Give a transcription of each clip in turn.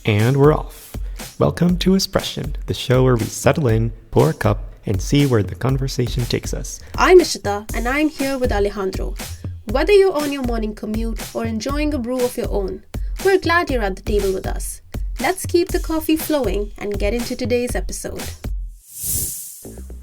And we're off. Welcome to Espression, the show where we settle in, pour a cup, and see where the conversation takes us. I'm Ishita, and I'm here with Alejandro. Whether you're on your morning commute or enjoying a brew of your own, we're glad you're at the table with us. Let's keep the coffee flowing and get into today's episode.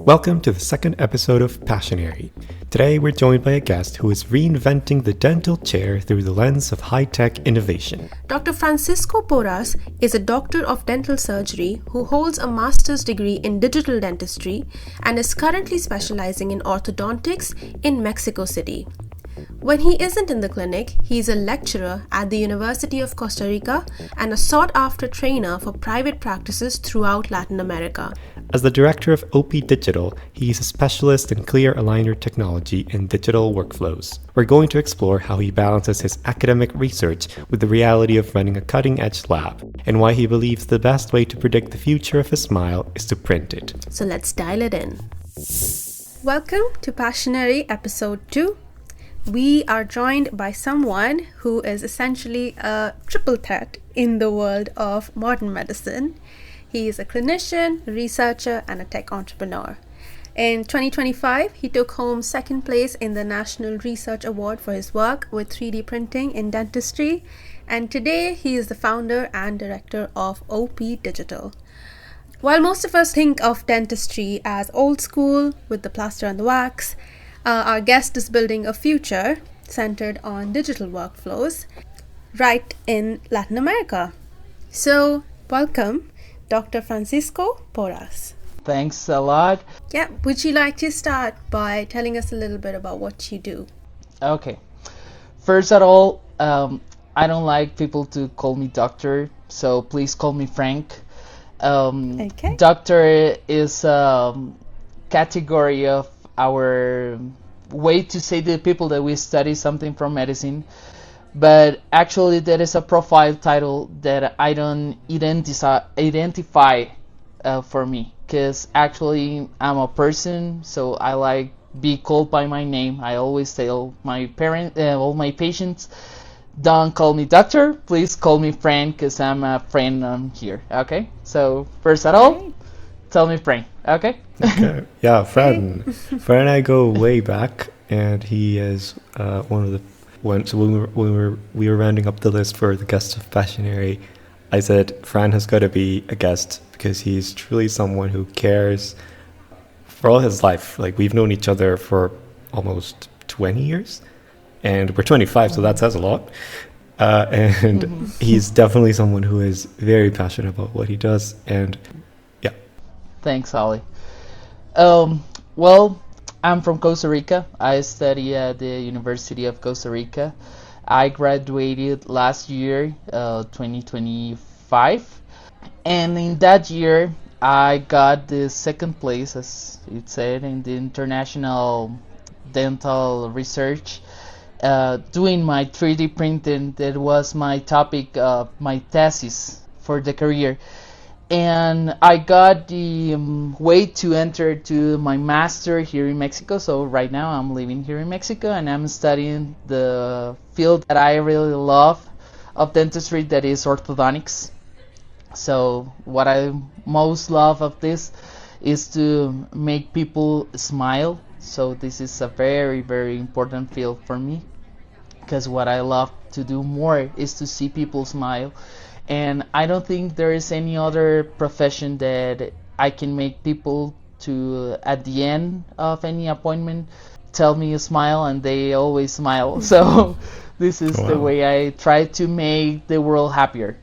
Welcome to the second episode of Passionary. Today we're joined by a guest who is reinventing the dental chair through the lens of high-tech innovation. Dr. Francisco Porras is a doctor of dental surgery who holds a master's degree in digital dentistry and is currently specializing in orthodontics in Mexico City. When he isn't in the clinic, he is a lecturer at the University of Costa Rica and a sought-after trainer for private practices throughout Latin America. As the director of OP Digital, he is a specialist in clear aligner technology and digital workflows. We're going to explore how he balances his academic research with the reality of running a cutting-edge lab, and why he believes the best way to predict the future of a smile is to print it. So let's dial it in. Welcome to Passionary Episode 2. We are joined by someone who is essentially a triple threat in the world of modern medicine. He is a clinician, researcher, and a tech entrepreneur. In 2025, he took home second place in the National Research Award for his work with 3D printing in dentistry. And today, he is the founder and director of OP Digital. While most of us think of dentistry as old school with the plaster and the wax, our guest is building a future centered on digital workflows right in Latin America. So, welcome, Dr. Francisco Porras. Thanks a lot. Yeah, would you like to start by telling us a little bit about what you do? Okay. First of all, I don't like people to call me doctor, so please call me Frank. Okay. Doctor is a category of our way to say to people that we study something from medicine, but actually that is a profile title that I don't identify for me, because actually I'm a person, so I like be called by my name. I always tell my all my patients, don't call me doctor, please call me Fran, because I'm a friend here. Okay, so first of all, tell me Fran. Okay. Okay. Yeah, Fran. Fran and I go way back, and he is one of the ones. So when we were rounding up the list for the guests of Passionary, I said Fran has got to be a guest because he's truly someone who cares for all his life. Like, we've known each other for almost 20 years, and we're 25, so that says a lot. And he's definitely someone who is very passionate about what he does, and Thanks, Ali. Well, I'm from Costa Rica. I study at the University of Costa Rica. I graduated last year, 2025. And in that year, I got the second place, as it said, in the International Dental Research, doing my 3D printing. That was my topic, my thesis for the career. And I got the way to enter to my master here in Mexico. So right now I'm living here in Mexico and I'm studying the field that I really love of dentistry, that is orthodontics. So what I most love of this is to make people smile. So this is a very, very important field for me, because what I love to do more is to see people smile. And I don't think there is any other profession that I can make people to, at the end of any appointment, tell me a smile, and they always smile. So this is the way I try to make the world happier.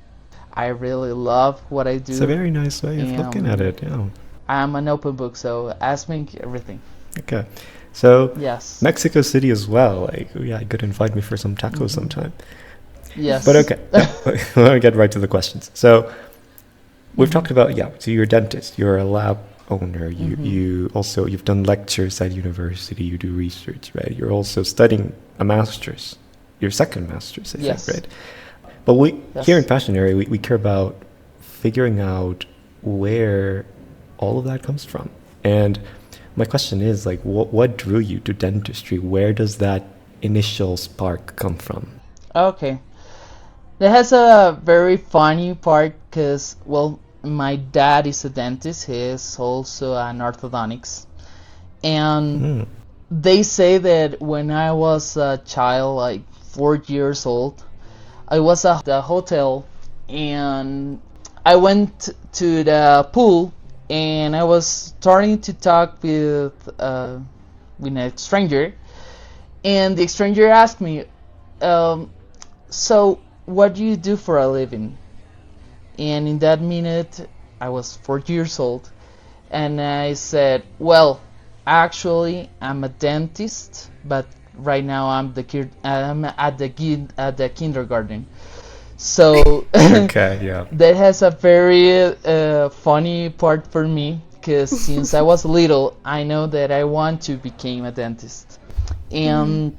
I really love what I do. It's a very nice way of looking at it, yeah. I'm an open book, so ask me everything. Okay. So, yes. Mexico City as well. Like, yeah, you could invite me for some tacos sometime. Yes. But okay, let me get right to the questions. So we've talked about, so you're a dentist, you're a lab owner, you've done lectures at university, you do research, right? You're also studying a master's, your second master's, I think, right? But here in Passionary, we care about figuring out where all of that comes from. And my question is, like, what drew you to dentistry? Where does that initial spark come from? Okay. That has a very funny part because, well, my dad is a dentist. He is also an orthodontics. And Mm. they say that when I was a child, like 4 years old, I was at the hotel and I went to the pool and I was starting to talk with a stranger, and the stranger asked me, "So, what do you do for a living?" And in that minute, I was 4 years old, and I said, "Well, actually, I'm a dentist, but right now I'm at the kindergarten." So Okay, yeah. that has a very funny part for me because since I was little, I know that I want to become a dentist, and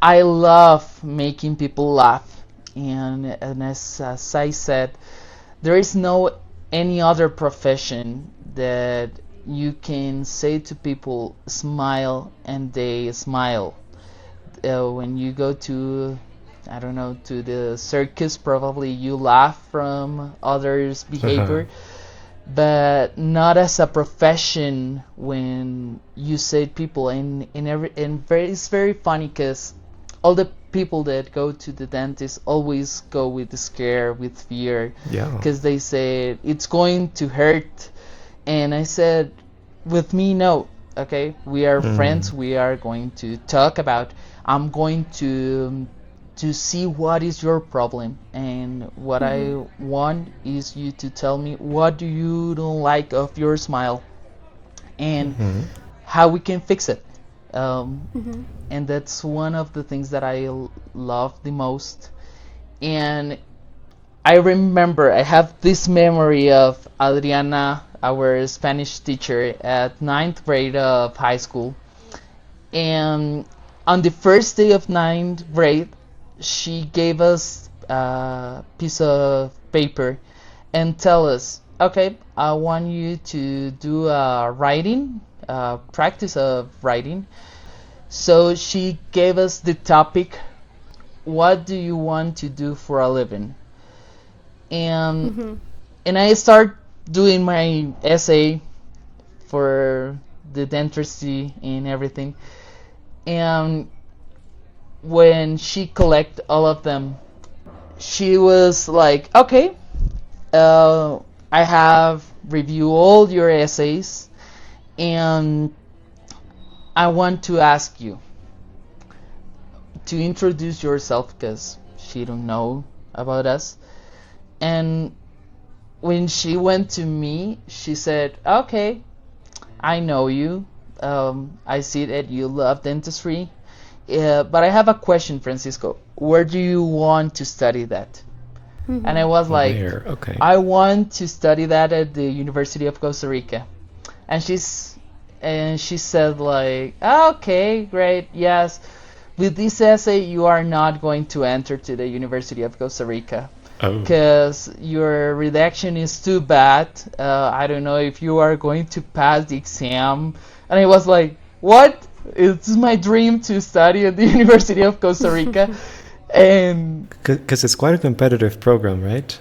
I love making people laugh. And as I said, there is no any other profession that you can say to people smile and they smile. When you go to, I don't know, to the circus, probably you laugh from others' Uh-huh. behavior, but not as a profession when you say people it's very funny because all the people that go to the dentist always go with the scare, with fear, Yeah. because they say it's going to hurt. And I said, with me, no. Okay, we are Mm. friends. We are going to talk about. I'm going to see what is your problem, and what I want is you to tell me what do you don't like of your smile and Mm-hmm. how we can fix it. And that's one of the things that I love the most. And I remember I have this memory of Adriana, our Spanish teacher, at ninth grade of high school. And on the first day of ninth grade, she gave us a piece of paper and tell us, okay, I want you to do a writing, practice of writing. So she gave us the topic, what do you want to do for a living? And and I start doing my essay for the dentistry and everything. And when she collect all of them, she was like, okay, I have reviewed all your essays, and I want to ask you to introduce yourself because she don't know about us. And when she went to me, she said, okay, I know you. I see that you love dentistry. But I have a question, Francisco. Where do you want to study that? And I was like, Where? Okay. I want to study that at the University of Costa Rica. And she said like, okay, great, yes. With this essay, you are not going to enter to the University of Costa Rica Oh. because your redaction is too bad. I don't know if you are going to pass the exam. And I was like, what? It's my dream to study at the University of Costa Rica. And Because it's quite a competitive program, right?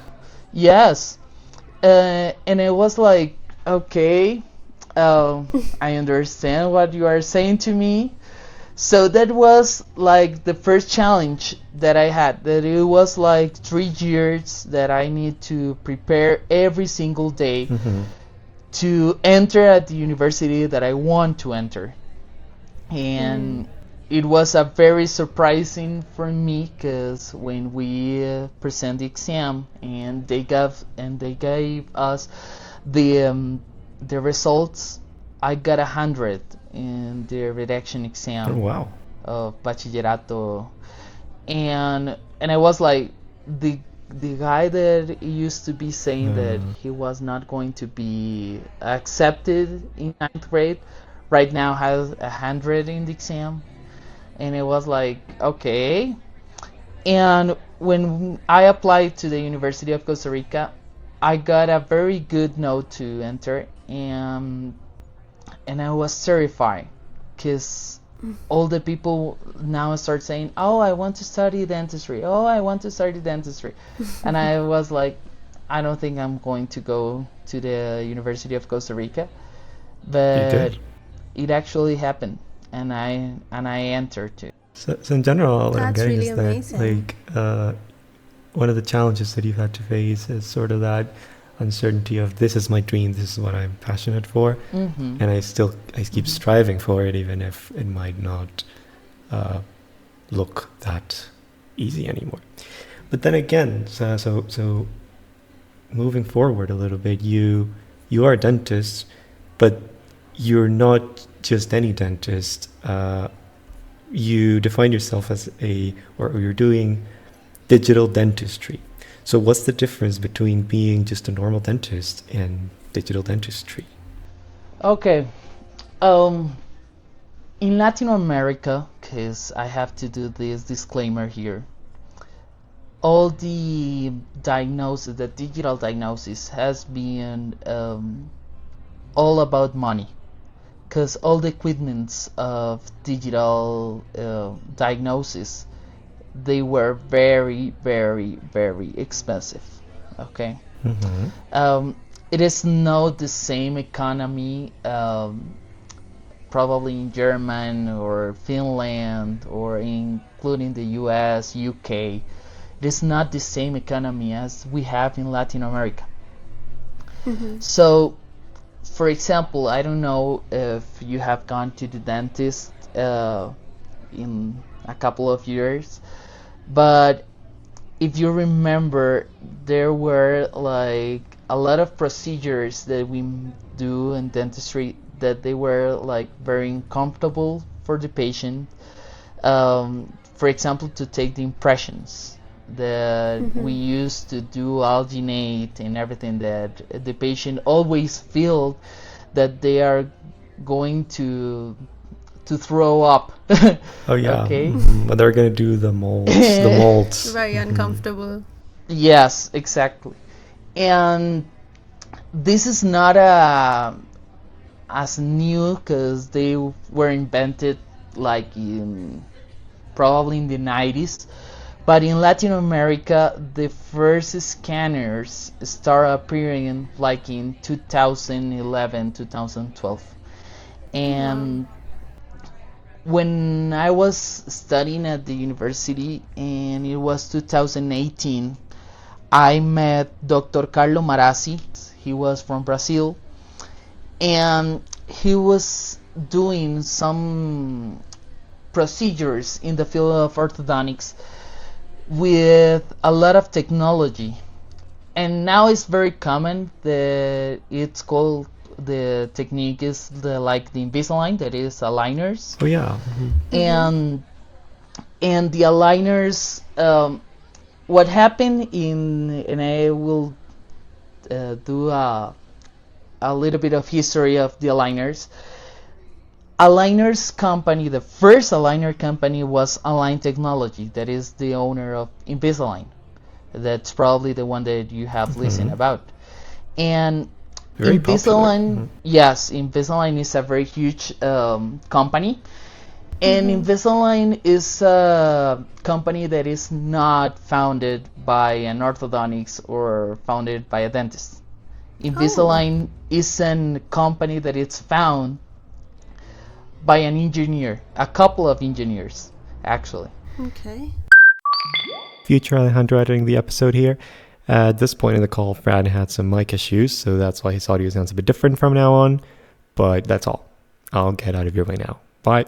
yes, and it was like, okay, I understand what you are saying to me. So that was like the first challenge that I had. That it was like 3 years that I need to prepare every single day Mm-hmm. to enter at the university that I want to enter. And it was a very surprising for me because when we present the exam and they gave us the results, I got 100 in the redaction Oh, exam wow. of bachillerato, and I was like, the guy that used to be saying that he was not going to be accepted in ninth grade right now has 100 in the exam. And it was like, okay. And when I applied to the University of Costa Rica, I got a very good note to enter, and I was terrified because all the people now start saying, "Oh, I want to study dentistry. Oh, I want to study dentistry," and I was like, "I don't think I'm going to go to the University of Costa Rica," You but did. it actually happened, and I entered too. So in general, what I'm That's getting really is that amazing. one of the challenges that you've had to face is sort of that uncertainty of this is my dream, this is what I'm passionate for, Mm-hmm. and I keep Mm-hmm. striving for it, even if it might not uh, look that easy anymore. But then again, so moving forward a little bit, you are a dentist, but you're not just any dentist. You define yourself as or you're doing digital dentistry. So what's the difference between being just a normal dentist and digital dentistry? Okay. Um, in Latin America, because I have to do this disclaimer here, all the diagnosis, the digital diagnosis, has been all about money. Because all the equipments of digital diagnosis, they were very, very, very expensive. Okay. Mm-hmm. It is not the same economy, probably in German or Finland or including the US, UK. It is not the same economy as we have in Latin America. So, for example, I don't know if you have gone to the dentist in a couple of years, but if you remember, there were like a lot of procedures that we do in dentistry that they were like very uncomfortable for the patient. For example, to take the impressions that we used to do alginate and everything, that the patient always feel that they are going to throw up. Oh yeah, Okay. but they're gonna do the molds. The molds. Very uncomfortable. Yes, exactly. And this is not as new because they were invented like in probably in the 90s, but in Latin America the first scanners start appearing like in 2011 2012. Wow. And when I was studying at the university, and it was 2018, I met Dr. Carlo Marazzi. He was from Brazil, and he was doing some procedures in the field of orthodontics with a lot of technology. And now it's very common that it's called, the technique is like the Invisalign, that is aligners. Oh yeah. And the aligners, what happened and I will do a little bit of history of the aligners. Aligners company, the first aligner company was Align Technology, that is the owner of Invisalign. That's probably the one that you have listened about. And Very popular. Invisalign, yes, Invisalign is a very huge company. And Invisalign is a company that is not founded by an orthodontics or founded by a dentist. Invisalign is a company that is found by an engineer, a couple of engineers, actually. Okay. Future Alejandro editing the episode here. At this point in the call, Fran had some mic issues, so that's why his audio sounds a bit different from now on. But that's all. I'll get out of your way now. Bye.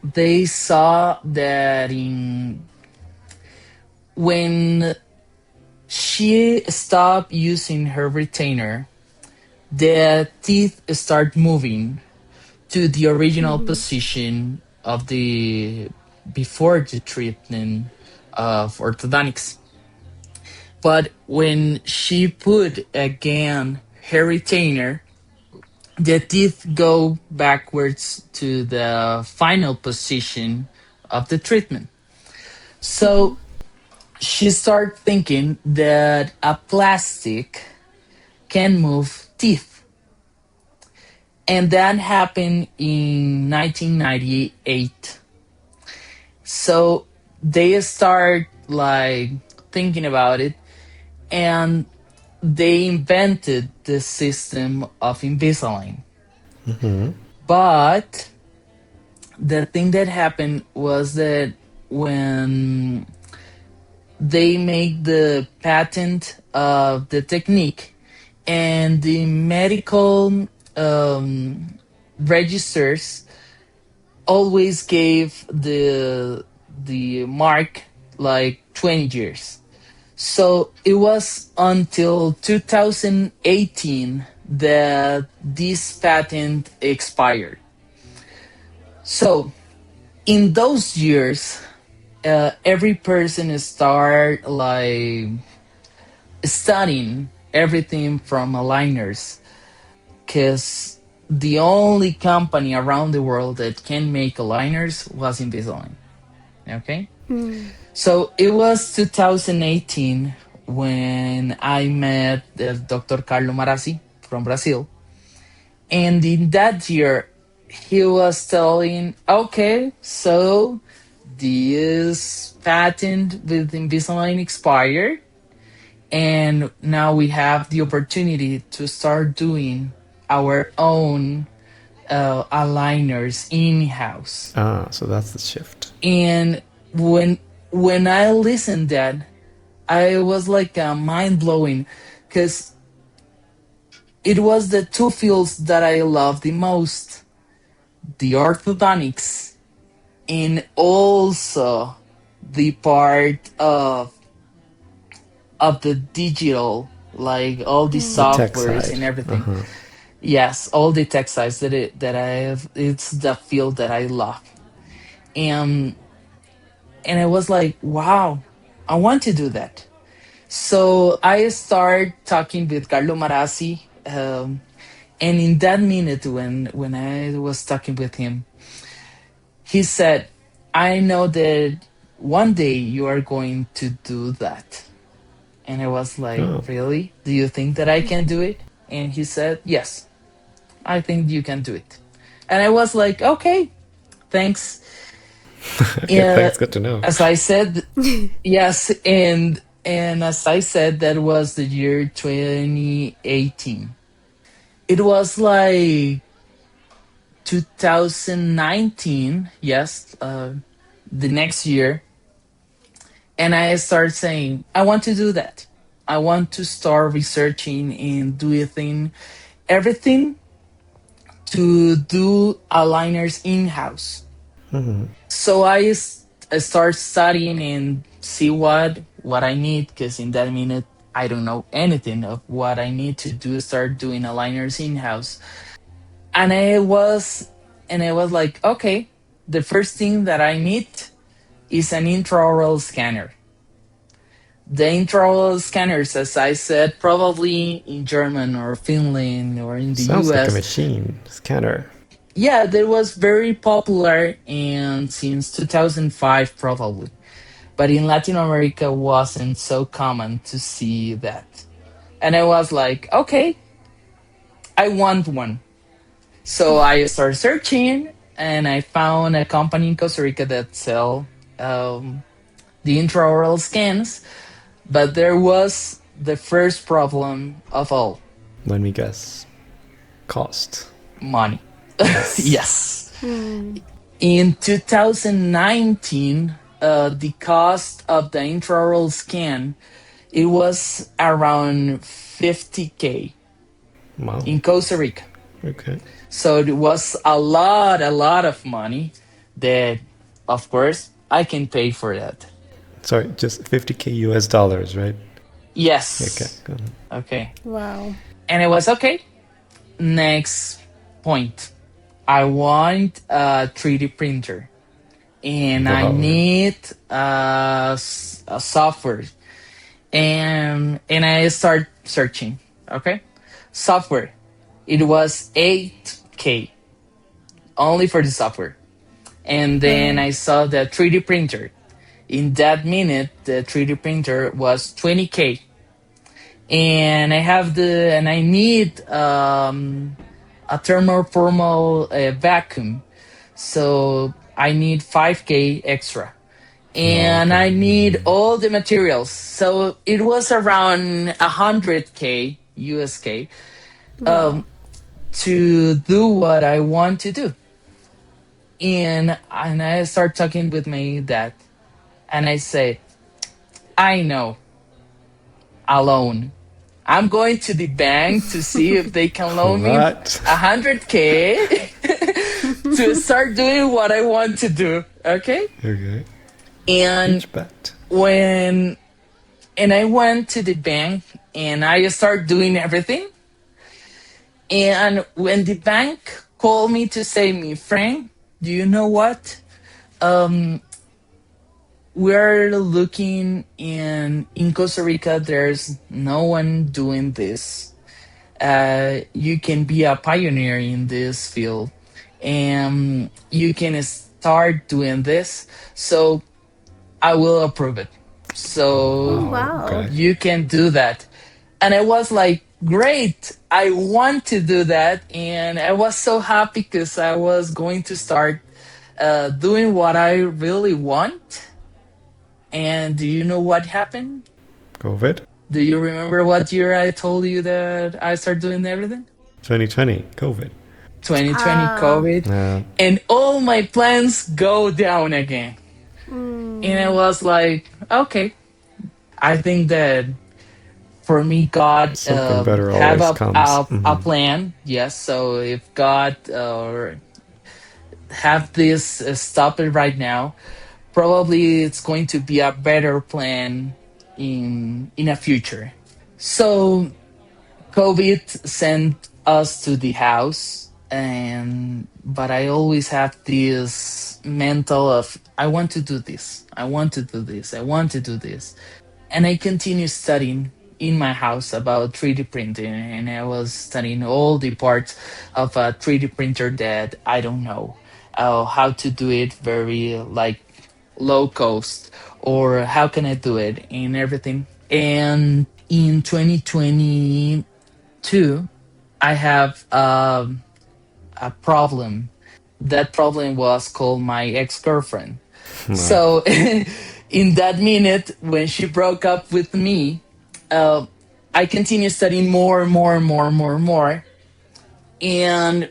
They saw that when she stopped using her retainer, the teeth start moving to the original position of the before the treatment of orthodontics. But when she put again her retainer, the teeth go backwards to the final position of the treatment. So she started thinking that a plastic can move teeth. And that happened in 1998. So they start like thinking about it, and they invented the system of Invisalign. But the thing that happened was that when they make the patent of the technique, and the medical registers always gave the mark like 20 years. So it was until 2018 that this patent expired. So in those years, every person start like studying everything from aligners, because the only company around the world that can make aligners was Invisalign. Okay? So it was 2018 when I met Dr. Carlo Marazzi from Brazil. And in that year, he was telling, okay, so this patent with Invisalign expired, and now we have the opportunity to start doing our own aligners in-house. Ah, so that's the shift. And when I listened that, I was like mind blowing, because it was the two fields that I love the most: the orthodontics, and also the part of the digital, like all the Tech softwares side. and everything. Yes, all the tech sides that I have. It's the field that I love, and I was like, wow, I want to do that. So I start talking with Carlo Marazzi, and in that minute when I was talking with him, he said, "I know that one day you are going to do that." And I was like, Oh, "Really? Do you think that I can do it?" And he said, "Yes, I think you can do it." And I was like, "Okay, thanks." okay, thanks. Good to know. As I said, yes, and as I said, that was the year 2018. It was like 2019, yes, the next year, and I started saying, I want to do that. I want to start researching and doing everything to do aligners in-house. So I start studying and see what I need, because in that minute I don't know anything of what I need to do. Start doing aligners in-house, and I was like, okay, the first thing that I need is an intraoral scanner. The intraoral scanners, as I said, probably in German or Finland or in the Sounds like a US. machine scanner. Yeah, that was very popular and since 2005 probably. But in Latin America wasn't so common to see that. And I was like, okay, I want one. So I started searching, and I found a company in Costa Rica that sell the intraoral scans. But there was the first problem of all: Let me guess. Cost. money. Yes. Yes. In 2019, the cost of the intraoral scan, it was around 50K Wow. in Costa Rica. Okay. So it was a lot of money that, of course, I can pay for that. Sorry, just 50K US dollars, right? Yes. Okay. Go ahead. Okay. Wow. And it was okay. Next point. I want a 3D printer, and I Wow. need a software. And I start searching. Okay. Software. It was 8K only for the software. And then I saw the 3D printer. In that minute, the 3D printer was 20K. And I need a thermoformal vacuum. So I need 5K extra. Oh, And okay. I need all the materials. So it was around 100K USK Wow. to do what I want to do. And I start talking with my dad, and I say, I know, alone. I'm going to the bank to see if they can loan me What? 100K to start doing what I want to do. Okay. Okay. And Huge bet. when and I went to the bank and I start doing everything. And when the bank called me to say me, Frank, do you know what? Um, we're looking in Costa Rica. There's no one doing this. You can be a pioneer in this field, and you can start doing this. So I will approve it. Oh, So Oh, wow. okay. you can do that. And I was like, great, I want to do that. And I was so happy because I was going to start doing what I really want. And do you know what happened? COVID? Do you remember what year I told you that I started doing everything? 2020, COVID. 2020 Ah. COVID. Uh, And all my plans go down again. And I Mm. was like, okay, I think that for me, God something better have always comes. a plan. Yes. So if God have this stop it right now, probably it's going to be a better plan in a future. So COVID sent us to the house, and but I always have this mental of I want to do this, I want to do this, I want to do this, and I continue studying in my house about 3D printing, and I was studying all the parts of a 3D printer that I don't know, how to do it very like low cost, or how can I do it and everything. And in 2022, I have a problem. That problem was called my ex-girlfriend. Wow. So in that minute, when she broke up with me, uh, I continued studying more and more and more and more and more. And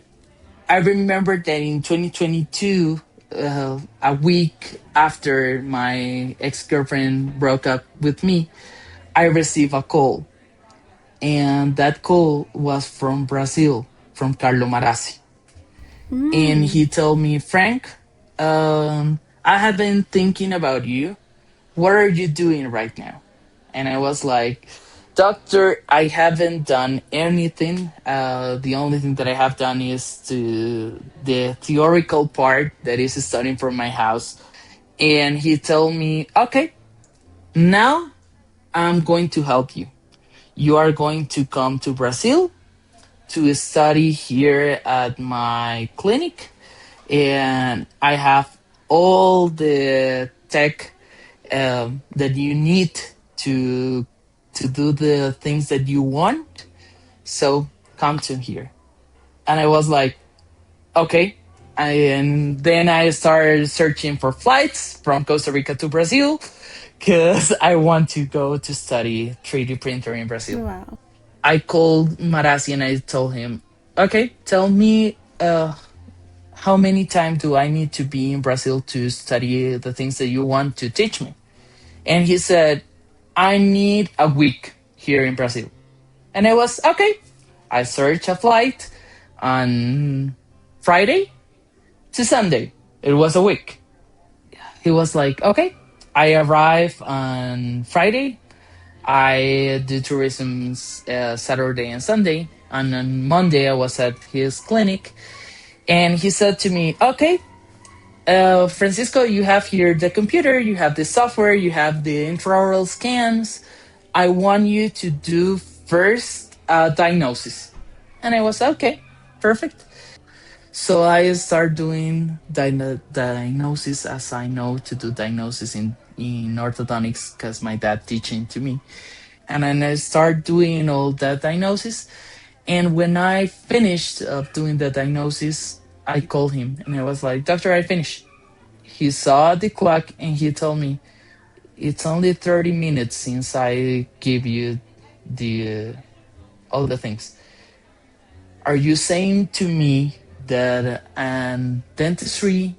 I remember that in 2022, a week after my ex-girlfriend broke up with me, I received a call. And that call was from Brazil, from Carlo Marazzi. And Mm. he told me, Frank, I have been thinking about you. What are you doing right now? And I was like, Doctor, I haven't done anything. The only thing that I have done is to the theoretical part that is studying from my house. And he told me, okay, now I'm going to help you. You are going to come to Brazil to study here at my clinic, and I have all the tech that you need to to do the things that you want. So come to here. And I was like, okay. And then I started searching for flights from Costa Rica to Brazil because I want to go to study 3D printer in Brazil. Wow. I called Marasi and I told him, okay, tell me how many times do I need to be in Brazil to study the things that you want to teach me? And he said, I need a week here in Brazil. And I was, okay. I searched a flight on Friday to Sunday. It was a week. He was like, okay. I arrived on Friday. I do tourism Saturday and Sunday. And on Monday, I was at his clinic. And he said to me, okay, Francisco, you have here the computer, you have the software, you have the intraoral scans. I want you to do first diagnosis. And I was, okay, perfect. So I start doing diagnosis as I know to do diagnosis in orthodontics because my dad teaching to me. And then I start doing all that diagnosis. And when I finished doing the diagnosis, I called him and I was like, "Doctor, I finished." He saw the clock and he told me, "It's only 30 minutes since I gave you the all the things. Are you saying to me that a dentistry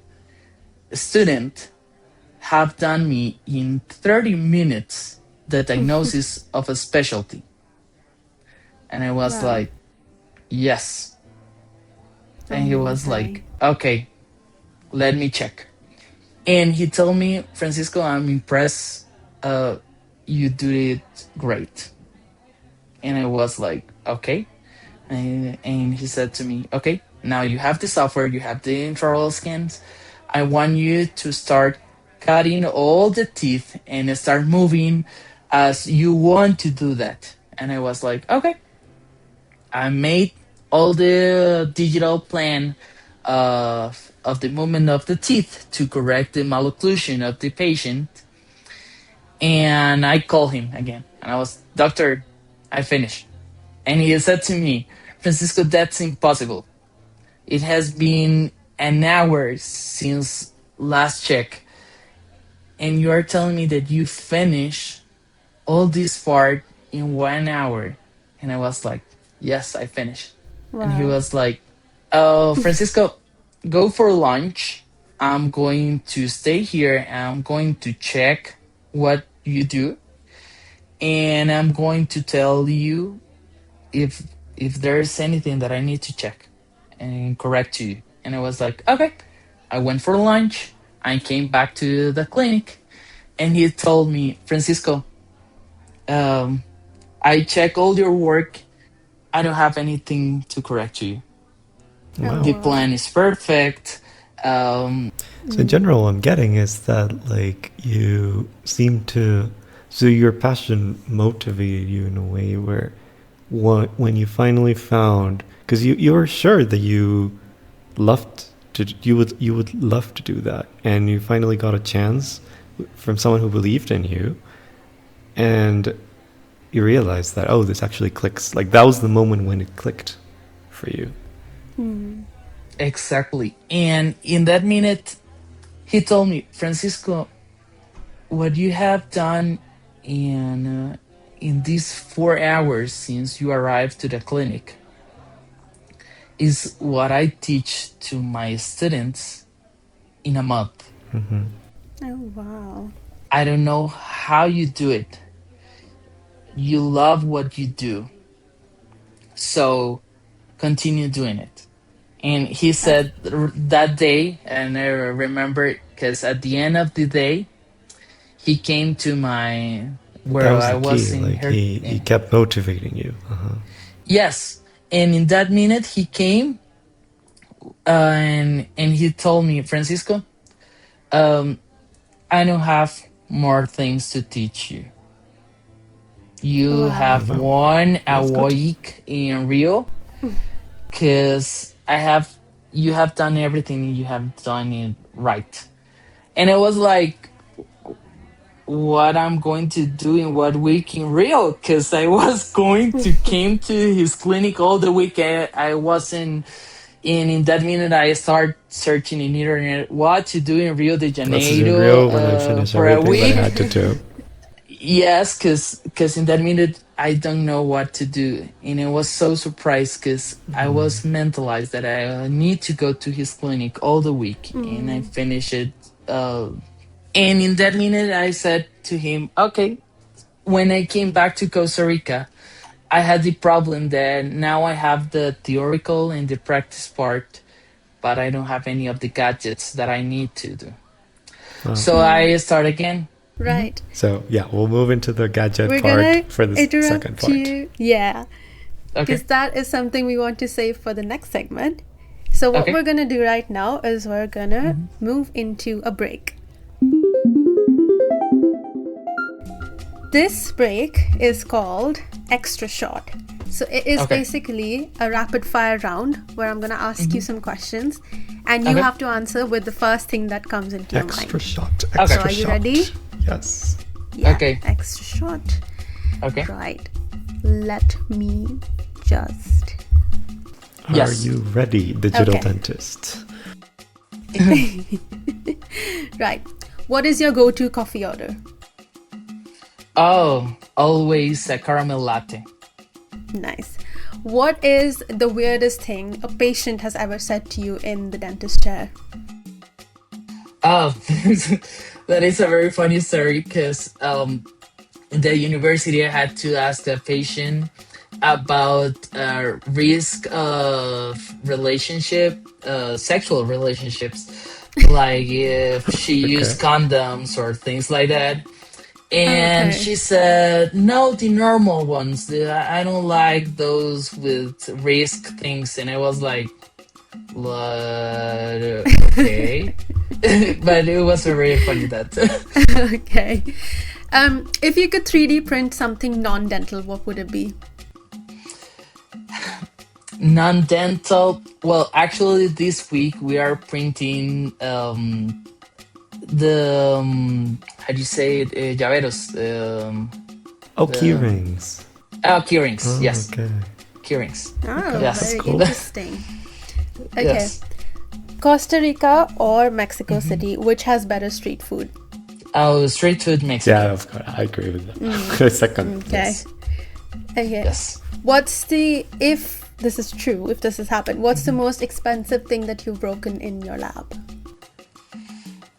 student have done me in 30 minutes the diagnosis of a specialty?" And I was Wow. like, "Yes." And he was like, Amazing. "Okay, let me check." And he told me, "Francisco, I'm impressed. You do it great." And I was like, "Okay." And he said to me, "Okay, now you have the software, you have the intraoral scans. I want you to start cutting all the teeth and start moving as you want to do that." And I was like, "Okay." I made all the digital plan of the movement of the teeth to correct the malocclusion of the patient. And I called him again. And I was, "Doctor, I finished." And he said to me, "Francisco, that's impossible. It has been an hour since last check. And you are telling me that you finish all this part in 1 hour." And I was like, "Yes, I finished." And he Wow. was like, "Oh, Francisco, go for lunch. I'm going to stay here and I'm going to check what you do. And I'm going to tell you if there's anything that I need to check and correct to you." And I was like, "Okay." I went for lunch. I came back to the clinic and he told me, "Francisco, um, I check all your work. I don't have anything to correct to you. Oh, Wow. The wow. plan is perfect." So in general, I'm getting is that like you seem to, so your passion motivated you in a way where when you finally found, because you were sure that loved you would love to do that, and you finally got a chance from someone who believed in you, and you realized that, oh, this actually clicks. Like that was the moment when it clicked for you. Mm. Exactly. And in that minute, he told me, "Francisco, what you have done in these 4 hours since you arrived to the clinic is what I teach to my students in a month. Oh, wow. I don't know how you do it. You love what you do. So continue doing it." And he That's said that day, and I remember because at the end of the day, he came to my That where was I the was key. in Like her. he kept motivating you. Yes, and in that minute he came and he told me, "Francisco, um, I don't have more things to teach you. You wow. have Wow, won a that's good. week in Rio because you have done everything. You have done it right." And it was like, what I'm going to do in what week in Rio, because I was going to came to his clinic all the week. I wasn't in that minute. I start searching in internet what to do in Rio de This is in Janeiro Rio when I finish for a everything that I week. had to do. Yes, because in that minute I don't know what to do, and I was so surprised because I was mentalized that I need to go to his clinic all the week, and I Mm. finish it. And in that minute, I said to him, "Okay." When I came back to Costa Rica, I had the problem that now I have the theoretical and the practice part, but I don't have any of the gadgets that I need to do. Wow. So I start again. Right. So yeah, we'll move into the gadget We're part gonna for the second interrupt part. you. Yeah. Because Okay. that is something we want to save for the next segment. So, what Okay. we're gonna do right now is we're gonna move into a break. This break is called Extra Short. So, it is Okay. basically a rapid fire round where I'm gonna ask you some questions and you Okay. have to answer with the first thing that comes into your Extra mind. shot. Okay. Extra So, are you shot. ready? Yes. Yeah, Okay. extra short. Okay. Right. Let me just Are Yes. you ready, digital Okay. dentist? Right. What is your go-to coffee order? Oh, always a caramel latte. Nice. What is the weirdest thing a patient has ever said to you in the dentist chair? Oh, that is a very funny story because in the university I had to ask the patient about risk of sexual relationships, like if she Okay. used condoms or things like that. And Okay. she said, no, the normal ones. I don't like those with risk things. And I was like, what? Okay. But it was very funny that. Okay. If you could 3D print something non-dental, what would it be? Non-dental. Well, actually, this week we are printing the how do you say it? Llaveros. Oh, key The rings. key rings. Oh, Yes, okay. key rings. Oh, That's Yes, very cool. interesting. Okay. yes. Costa Rica or Mexico City, which has better street food? Oh, street food Mexico. Yeah, of course. I agree with that. Second. Okay. Yes. Okay. Yes. If this is true, if this has happened, what's the most expensive thing that you've broken in your lab?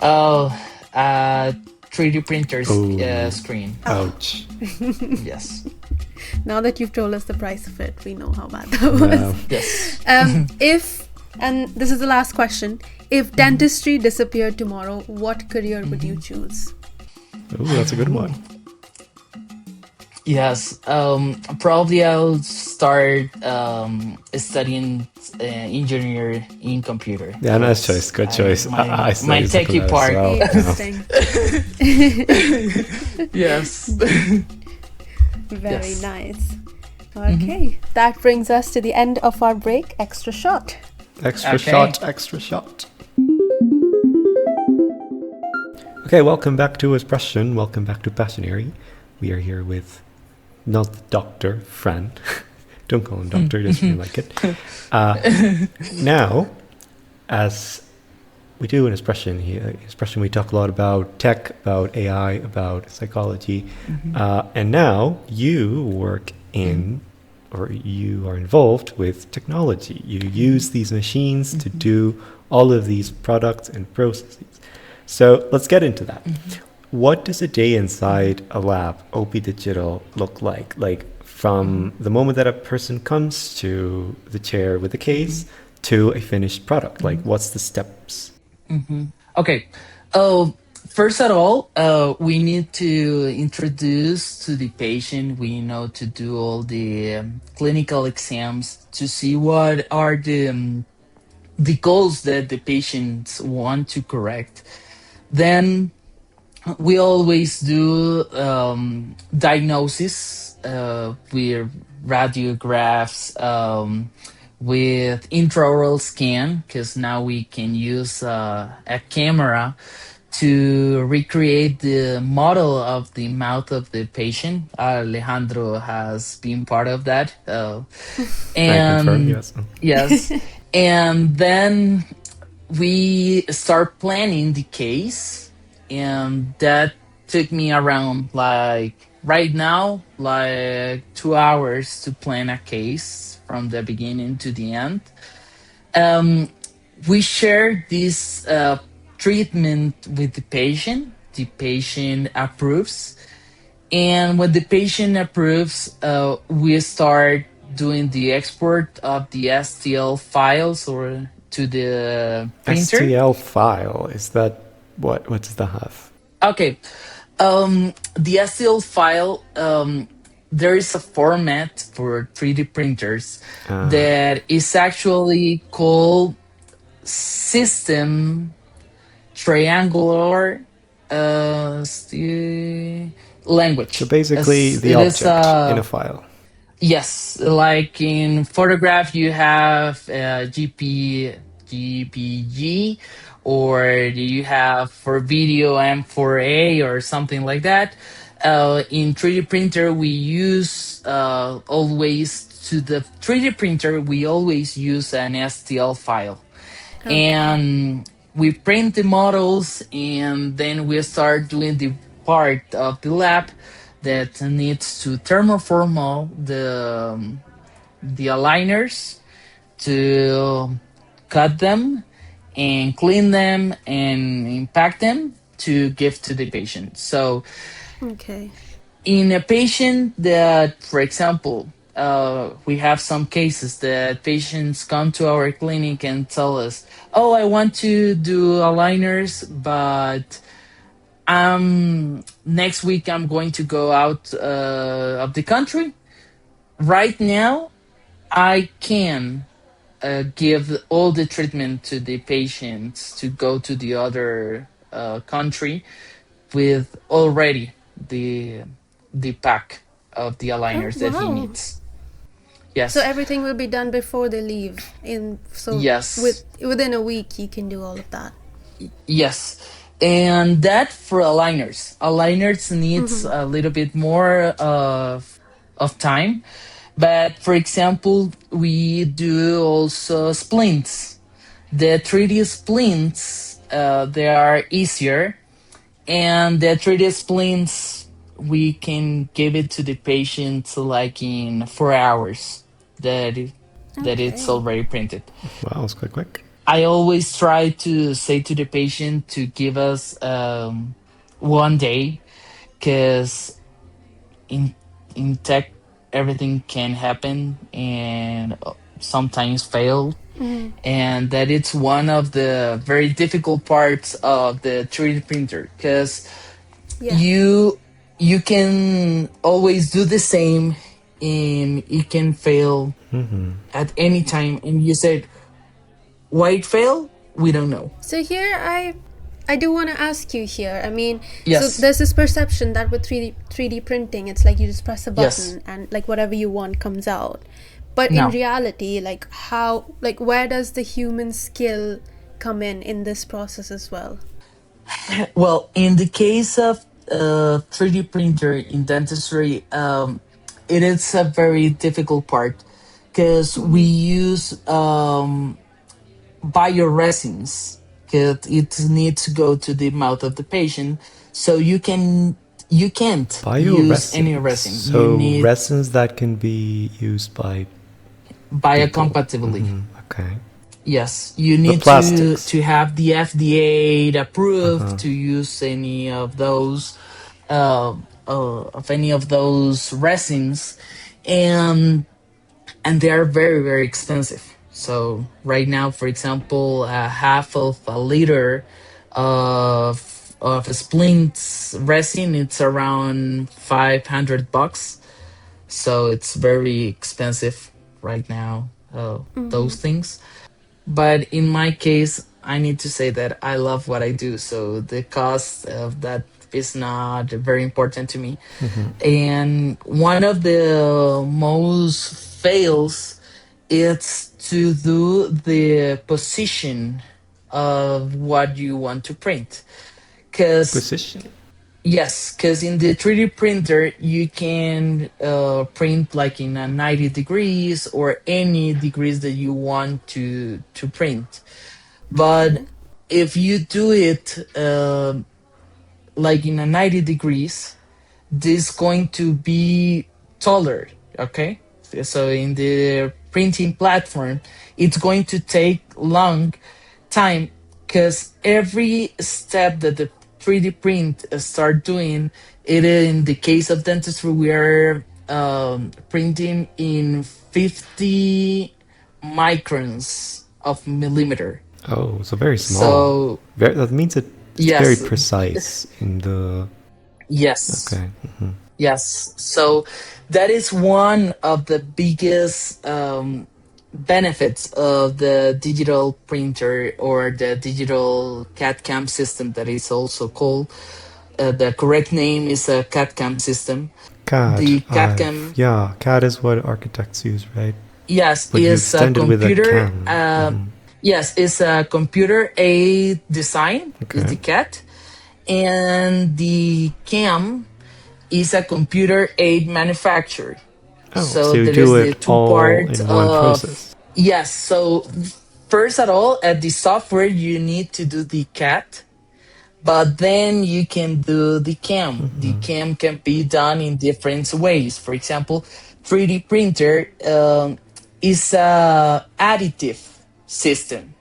Oh, 3D printers Oh. screen. Ouch. Yes. Now that you've told us the price of it, we know how bad that was. Wow. Yes. And this is the last question, if dentistry disappeared tomorrow, what career would you choose? Oh, that's a good one. Yes. Probably I'll start studying engineer in computer. Yeah, nice choice. Good choice. My studied techie something else part. as well. Interesting. Yes. Very Yes. nice. Okay, that brings us to the end of our break. Extra shot. Extra Okay. shot, extra shot. Okay, welcome back to Espression. Welcome back to Passionary. We are here with not the doctor, Fran. Don't call him doctor, just feel like it. Now, as we do in Espression, we talk a lot about tech, about AI, about psychology. And now you work in, or you are involved with technology. You use these machines to do all of these products and processes. So let's get into that. What does a day inside a lab, OP Digital, look like? Like from the moment that a person comes to the chair with a case to a finished product? Like what's the steps? Okay. First of all, we need to introduce to the patient. We know to do all the clinical exams to see what are the goals that the patients want to correct. Then we always do diagnosis with radiographs, with intraoral scan, because now we can use a camera to recreate the model of the mouth of the patient. Alejandro has been part of that. I confirm, And yes. yes. And then we start planning the case, and that took me around, like right now, like 2 hours to plan a case from the beginning to the end. We share this treatment with the patient. The patient approves, and when the patient approves, we start doing the export of the STL files or to the printer. STL file, is that what does that have? Okay. The STL file, there is a format for 3D printers that is actually called system triangular language. So basically the It object is, in a file. yes, like in photograph, you have GPG, or you have for video M4A or something like that. In 3D printer, we use always to the 3D printer, we always use an STL file. Okay. And we print the models, and then we start doing the part of the lab that needs to thermoform all the aligners, to cut them and clean them and impact them to give to the patient. So Okay. in a patient that, for example, we have some cases that patients come to our clinic and tell us, "Oh, I want to do aligners, but next week I'm going to go out of the country. Right now, I can give all the treatment to the patients to go to the other country with already the pack of the Oh, aligners that he wow. needs." So Yes, everything will be done before they leave. yes, Within a week, you can do all of that. yes. And that for aligners. Aligners needs a little bit more of time. But for example, we do also splints. The 3D splints, they are easier, and the 3D splints, we can give it to the patient like in 4 hours that it's Okay. already printed. Wow, it's quite quick. I always try to say to the patient to give us one day, because in tech everything can happen and sometimes fail, and that it's one of the very difficult parts of the 3D printer, because Yeah. you can always do the same and it can fail at any time, and you said why it failed, we don't know. So here I do want to ask you here. I mean, so Yes, there's this perception that with 3D printing, it's like you just press a yes, button and like whatever you want comes out. But in no. reality, where does the human skill come in this process as well? Well, in the case of 3D printer in dentistry, it is a very difficult part, because we use bioresins, because it needs to go to the mouth of the patient. So you can't use any Bioresins. resin. You So need resins that can be used by people. biocompatibility. Okay. Yes, you The need plastics. to have the FDA approved to use any of those of any of those resins, and they are very very expensive. So right now, for example, a half of a liter of a splints resin, it's around $500. So it's very expensive right now. Those things. But in my case, I need to say that I love what I do. So the cost of that is not very important to me. And one of the most fails is to do the position of what you want to print. Because Position. yes, because in the 3D printer, you can print like in a 90 degrees or any degrees that you want to print. But Okay. if you do it like in a 90 degrees, this going to be taller, okay? So in the printing platform, it's going to take long time, because every step that the 3D print start doing it, in the case of dentistry, we are printing in 50 microns of millimeter. Oh, so very small. So That means it's very yes, precise in the. yes, Okay. yes. So that is one of the biggest benefits of the digital printer or the digital CAD/CAM system, that is also called. The correct name is a CAD/CAM system. CAD. The CAD/CAM, Yeah, CAD is what architects use, right? yes, But you is a extended with a computer. CAM. Yes, it's a computer aid design. Is Okay. the CAD, and the CAM is a computer aid manufacturer. Oh, So so you there do is the it two all part in one of, process. yes. So first at all, at the software, you need to do the CAT, but then you can do the CAM. The CAM can be done in different ways. For example, 3D printer is a additive system,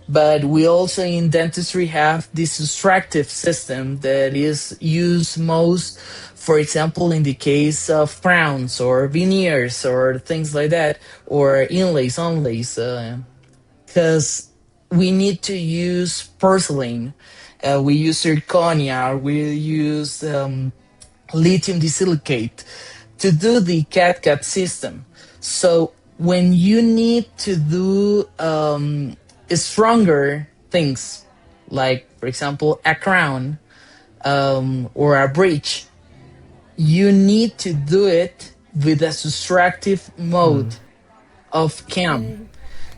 but we also in dentistry have this extractive system that is used most, for example, in the case of crowns or veneers or things like that, or inlays, onlays, because we need to use porcelain, we use zirconia, we use lithium disilicate to do the CAD system. So when you need to do stronger things, like for example a crown or a bridge, you need to do it with a subtractive mode of CAM, Okay.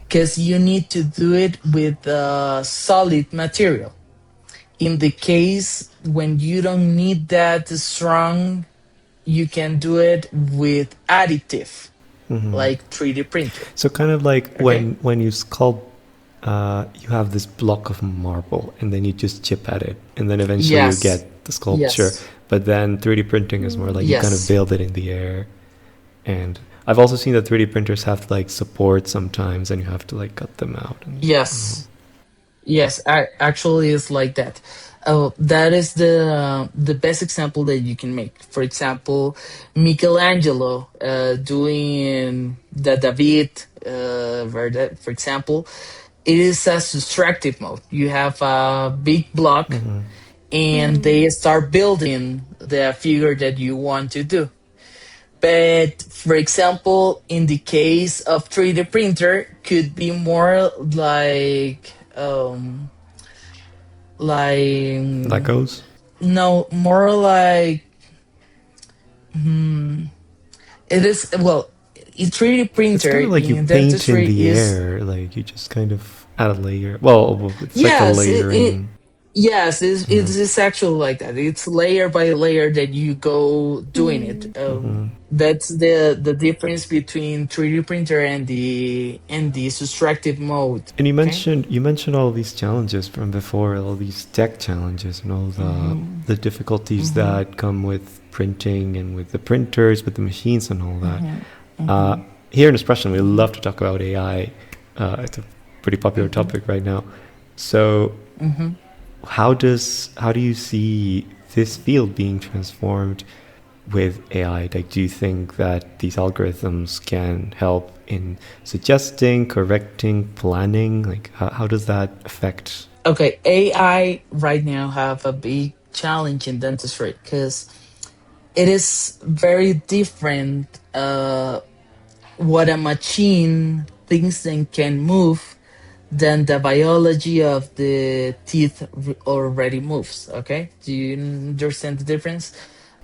because you need to do it with solid material. In the case when you don't need that strong, you can do it with additive, like 3D printer. So kind of like Okay. when you sculpt, you have this block of marble, and then you just chip at it, and then eventually you Yes. get the sculpture. Yes. But then 3D printing is more like you kind of Yes. build it in the air. And I've also seen that 3D printers have like support sometimes, and you have to like cut them out. And, Yes. Yes. Actually, it's like that. That is the best example that you can make. For example, Michelangelo doing the David, for example, it is a subtractive mode. You have a big block, and they start building the figure that you want to do. But for example, in the case of 3D printer, could be more like Legos. no, more like it is, well, in 3D It's printer kind of like you in paint in dentistry the is, air, like you just kind of add a layer. Well, it's like a yes, it layering. yes, it's actually like that. It's layer by layer that you go doing it. That's the difference between 3D printer and the subtractive mode. And Okay. you mentioned all these challenges from before, all these tech challenges and all the difficulties that come with printing and with the printers, with the machines and all that. Here in Espression, we love to talk about AI. It's a pretty popular topic right now. So, how do you see this field being transformed with AI? Like, do you think that these algorithms can help in suggesting, correcting, planning? Like, how does that affect? Okay, AI right now have a big challenge in dentistry because it is very different what a machine thinks and can move than the biology of the teeth already moves. Okay, do you understand the difference?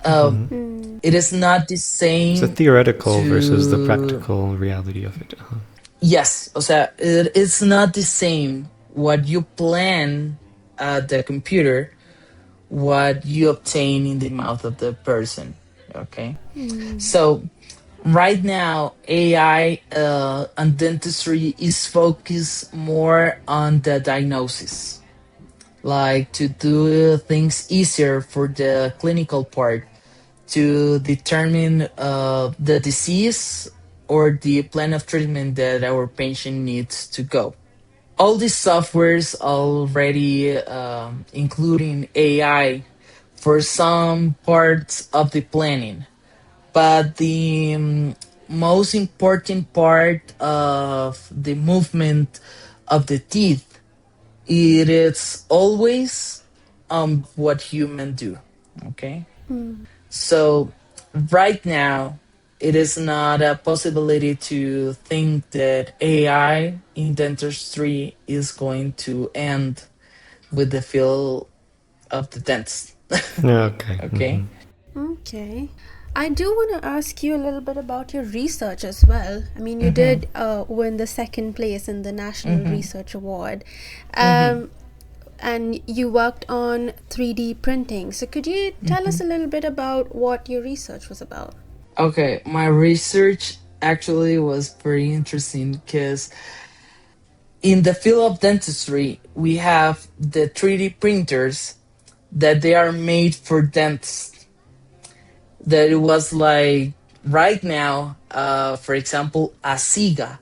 It is not the It's the same theoretical versus the to, practical reality of it. yes, o sea, it's not the same what you plan at the computer, what you obtain in the mouth of the person. Okay, so right now AI and dentistry is focused more on the diagnosis, like to do things easier for the clinical part, to determine the disease or the plan of treatment that our patient needs to go. All these softwares already including AI for some parts of the planning, but the most important part of the movement of the teeth, it is always what humans do. Okay, so right now it is not a possibility to think that AI in dentistry is going to end with the field of the dentist. Okay. Okay. Okay. I do want to ask you a little bit about your research as well. I mean, you did win the second place in the National Research Award. And you worked on 3D printing. So could you tell us a little bit about what your research was about? Okay, my research actually was very interesting because in the field of dentistry, we have the 3D printers that they are made for dentists. That it was like right now, for example, a SIGA,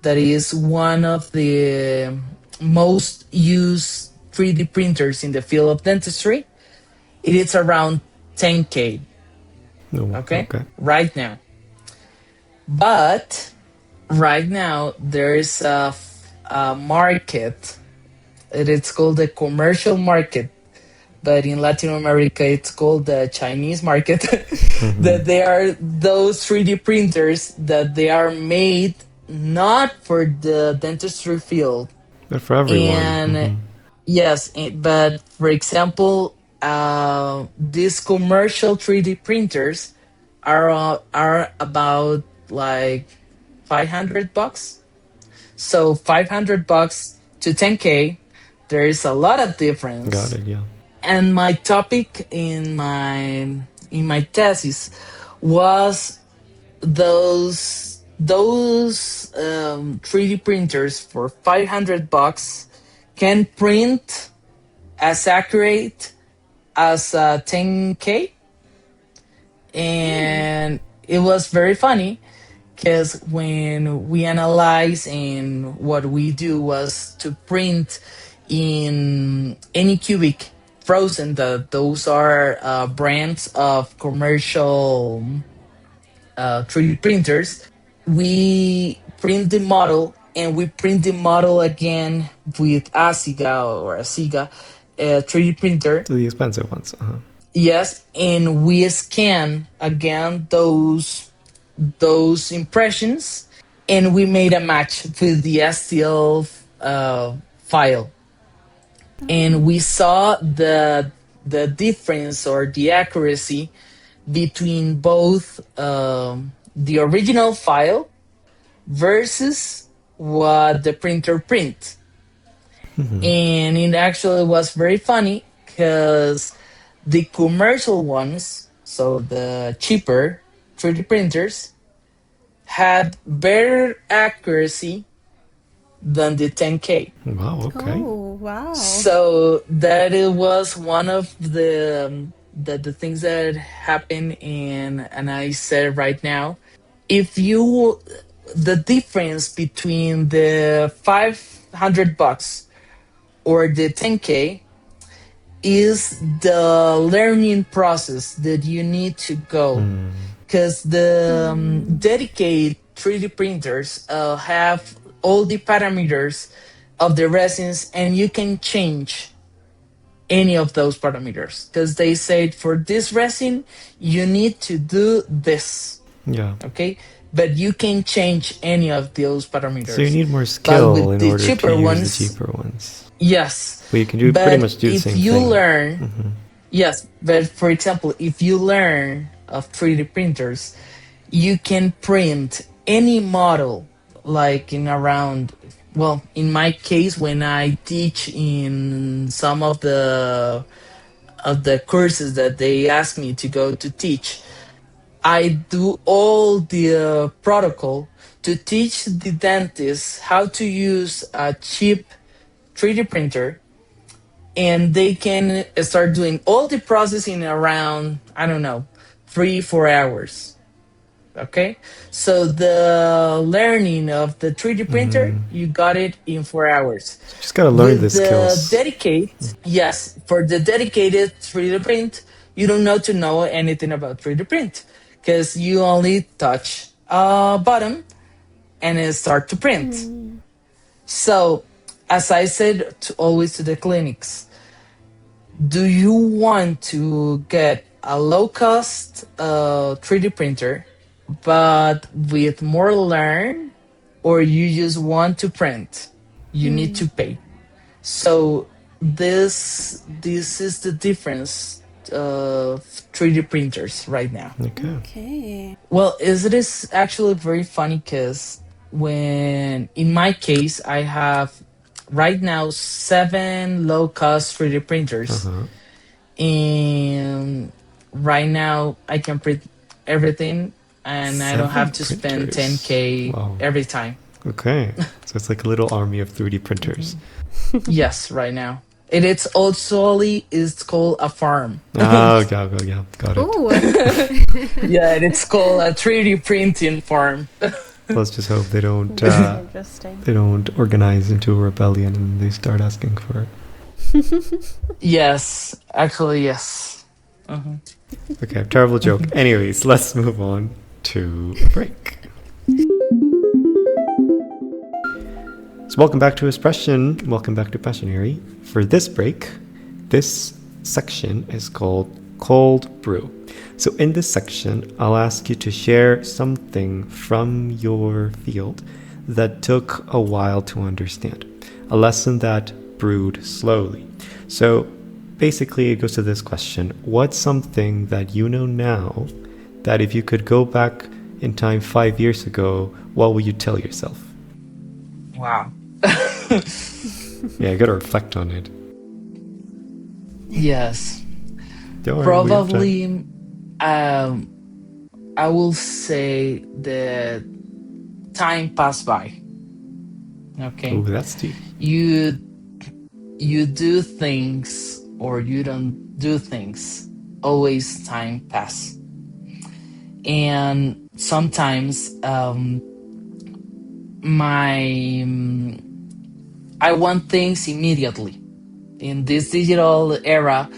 that is one of the most used 3D printers in the field of dentistry. It is around 10K, No, okay, okay. right now. But right now there is a market. It's called the commercial market, but in Latin America it's called the Chinese market. That they are those 3D printers that they are made not for the dentistry field. But for everyone. And yes, but for example, these commercial 3D printers are about like $500. So $500 to 10K, there is a lot of Got difference. it, yeah. And my topic in my thesis was those 3D printers for $500 can print as accurate as 10K. And it was very funny because when we analyze, and what we do was to print in any cubic frozen, that those are brands of commercial 3D printers. We print the model, and we print the model again with a SIGA 3D printer. To the expensive ones. Yes, and we scan again those impressions, and we made a match with the STL file, and we saw the difference or the accuracy between both the original file versus what the printer print. And it actually was very funny because the commercial ones, so the cheaper 3D printers, had better accuracy than the 10K. Wow, okay. Oh, wow. So that it was one of the things that happened, and I said right now, if you the difference between the $500 or the 10K is the learning process that you need to go, because the dedicated 3D printers have all the parameters of the resins, and you can change any of those parameters, because they said for this resin you need to do this, Yeah. okay, but you can change any of those parameters. So you need more skill with in the order cheaper to use ones, the cheaper ones. yes, But you can do but pretty much do the if same you thing. learn, yes, but for example, if you learn of 3D printers, you can print any model like in around, well, in my case, when I teach in some of the courses that they ask me to go to teach, I do all the protocol to teach the dentists how to use a cheap 3D printer, and they can start doing all the processing around, I don't know, 3-4 hours. Okay, so the learning of the 3D printer, you got it in 4 hours. Just gotta learn the With the skills. dedicate, yes, for the dedicated 3D print, you don't know to know anything about 3D print, because you only touch a button and it start to print. So, as I said always to the clinics, do you want to get a low cost 3D printer but with more learn, or you just want to print? You need to pay. So this is the difference of 3D printers right now. Okay. Okay. Well, it is actually very funny because when in my case I have right now 7 low cost 3D printers, and right now I can print everything and I don't Seven have to spend printers. 10K Wow. every time. Okay. So it's like a little army of 3D printers. Yes, right now. And it's called a farm. Oh, yeah. Got it. Oh, Yeah, and it's called a 3D printing farm. Let's just hope very interesting. they don't organize into a rebellion and they start asking for it. Yes, actually, yes. Okay, terrible joke. Anyways, let's move on to a break. So welcome back to Espression. Welcome back to Passionary. For this break, this section is called Cold Brew. So in this section, I'll ask you to share something from your field that took a while to understand. A lesson that brewed slowly. So basically, it goes to this question. What's something that you know now that if you could go back in time 5 years ago, what would you tell yourself? Wow. Yeah, you gotta reflect on it. Yes. Don't worry, we have time. Probably, I will say that time passed by. Okay. Oh, that's deep. You do things or you don't do things. Always time pass. And sometimes I want things immediately. In this digital era,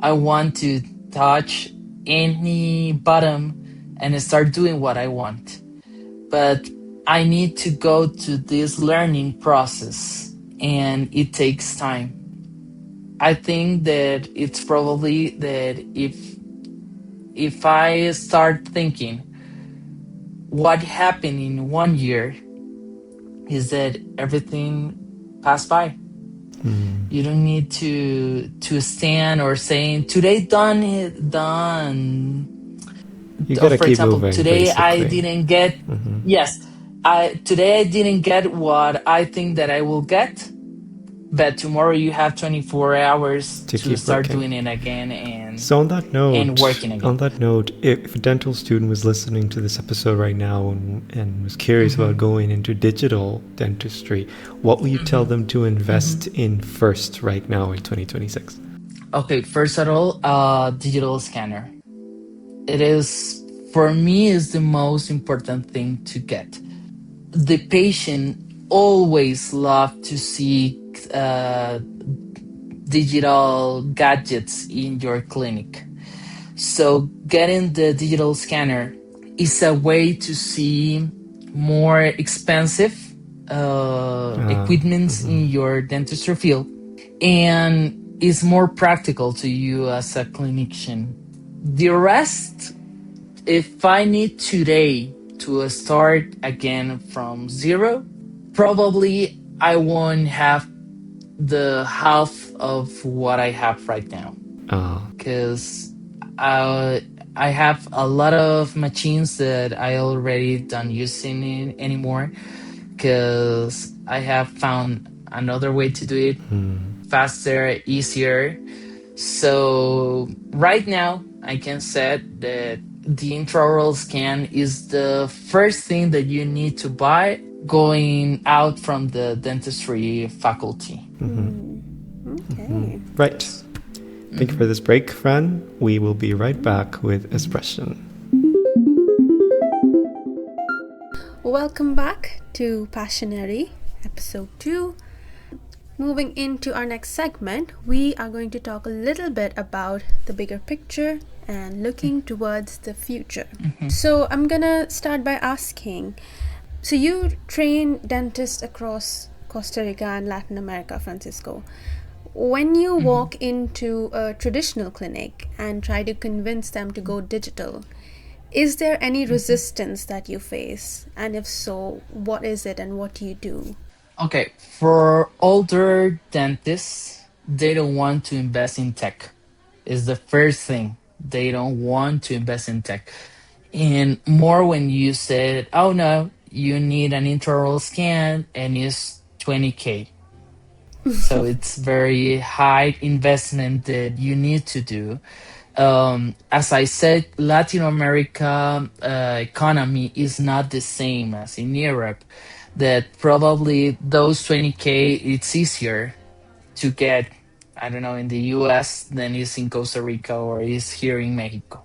I want to touch any button and start doing what I want. But I need to go to this learning process, and it takes time. I think that it's probably that if I start thinking what happened in 1 year is that everything passed by. You don't need to stand or saying today done. You gotta For keep example, moving, today I basically. didn't get. Yes, today I didn't get what I think that I will get. But tomorrow you have 24 hours To to keep start working. doing it again and So on that working again. note, if a dental student was listening to this episode right now and was curious about going into digital dentistry, what will you tell them to invest in first right now in 2026? Okay, first of all, digital scanner. It is, for me, is the most important thing to get. The patient always love to see digital gadgets in your clinic. So getting the digital scanner is a way to see more expensive equipments in your dentistry field, and is more practical to you as a clinician. The rest, if I need today to start again from zero, probably I won't have the half of what I have right now. Because I have a lot of machines that I already don't using anymore, because I have found another way to do it faster, easier. So right now I can say that the intraoral scan is the first thing that you need to buy going out from the dentistry faculty. Okay. Right. Thank you for this break, Fran. We will be right back with Espression. Welcome back to Passionary, episode 2. Moving into our next segment, we are going to talk a little bit about the bigger picture and looking towards the future. So I'm gonna start by asking, so you train dentists across Costa Rica and Latin America, Francisco. When you walk into a traditional clinic and try to convince them to go digital, is there any resistance that you face? And if so, what is it and what do you do? Okay, for older dentists, they don't want to invest in tech. Is the first thing. They don't want to invest in tech. And more when you said, oh no, you need an intraoral scan and it's 20K. So it's very high investment that you need to do. As I said, Latin America economy is not the same as in Europe. That probably those 20K, it's easier to get, I don't know, in the US than is in Costa Rica or is here in Mexico.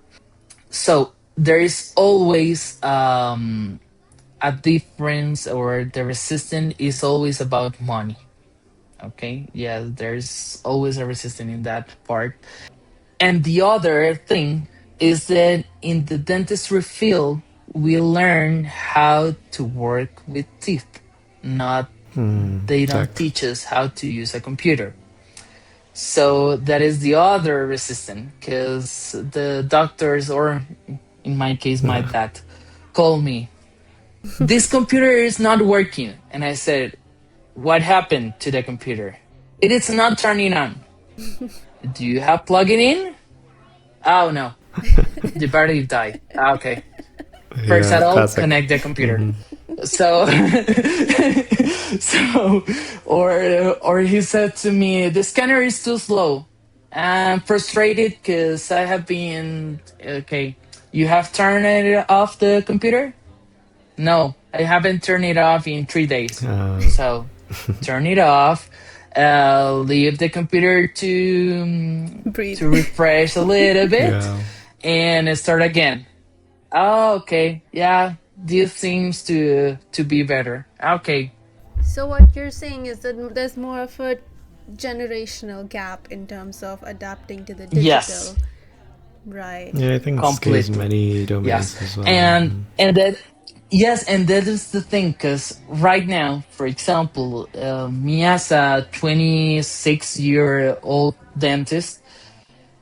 So there is always a difference, or the resistance is always about money. Okay, yeah, there's always a resistance in that part. And the other thing is that in the dentistry field, we learn how to work with teeth. Not They don't Exactly. teach us how to use a computer. So that is the other resistance, because the doctors, or in my case, my Yeah. dad, called me. This computer is not working, and I said, "What happened to the computer? It is not turning on. Do you have plug it in? Oh no, the battery died. Okay. First Yeah, at all, classic. connect the computer." Hmm. So, so, or he said to me, "The scanner is too slow." I'm frustrated because I have been okay. You have turned it off the computer? No, I haven't turned it off in 3 days. Uh, So, turn it off. Leave the computer Breathe. to refresh a little bit, yeah. and start again. Oh, okay. Yeah, this seems to be better. Okay. So what you're saying is that there's more of a generational gap in terms of adapting to the digital. Yes, Right. Yeah, I think this goes completely. many Yes, domains as well. and that yes, and that is the thing. Because right now, for example, me as a 26-year-old dentist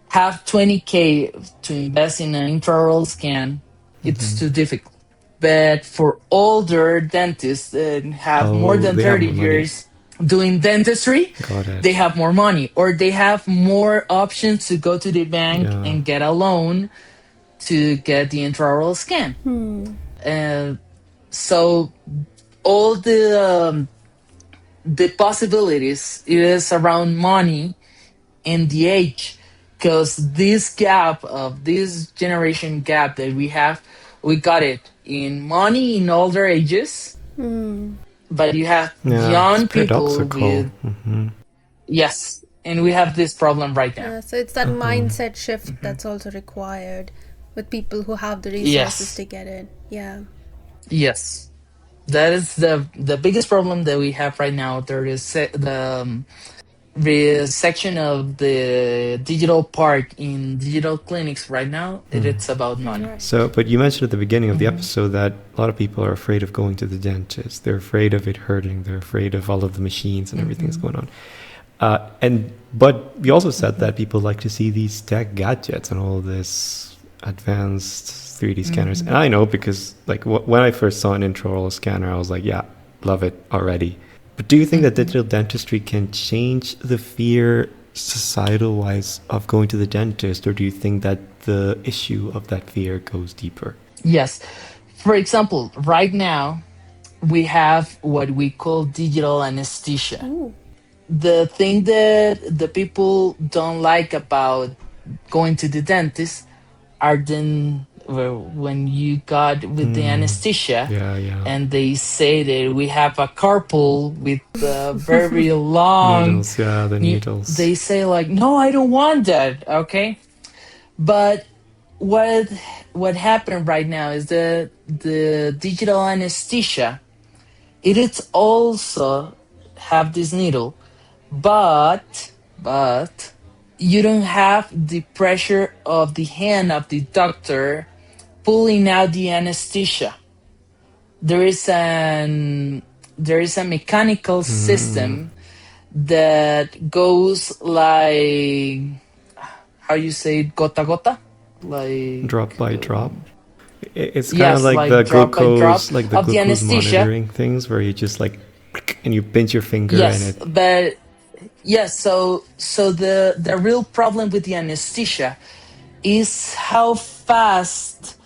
have 20K to invest in an intraoral scan. It's too difficult. But for older dentists that have more Oh, than they have 30 more money. years doing dentistry, Got it. they have more money, or they have more options to go to the bank Yeah. and get a loan to get the intraoral scan. And so all the possibilities is around money and the age, because this gap of this generation gap that we got it in money in older ages, but you have Yeah, it's young people paradoxical. with, yes, and we have this problem right now. So it's that mindset shift that's also required with people who have the resources Yes, to get it. Yeah. yes, that is the biggest problem that we have right now. There is the section of the digital part in digital clinics right now. It's about money. Right. So, but you mentioned at the beginning of the episode that a lot of people are afraid of going to the dentist. They're afraid of it hurting. They're afraid of all of the machines and everything that's going on. But you also said that people like to see these tech gadgets and all this advanced 3D scanners. And I know because like when I first saw an intraoral scanner, I was like, yeah, love it already. But do you think that digital dentistry can change the fear societal-wise of going to the dentist, or do you think that the issue of that fear goes deeper? Yes. For example, right now we have what we call digital anesthesia. The thing that the people don't like about going to the dentist are then when you got with the anesthesia, Yeah, yeah. and they say that we have a carpool with very long Needles, yeah, the needles. they say like, no, I don't want that. Okay, but what happened right now is that the digital anesthesia, it is also have this needle, but you don't have the pressure of the hand of the doctor pulling out the anesthesia. There is a mechanical system that goes like, how you say it, gota gota, like Drop by drop. It's kind yes, of like like the drop by drop glucose, like the of the glucose anesthesia. monitoring things, where you just like and you pinch your finger and Yes, it. but yes, so the real problem with the anesthesia is how fast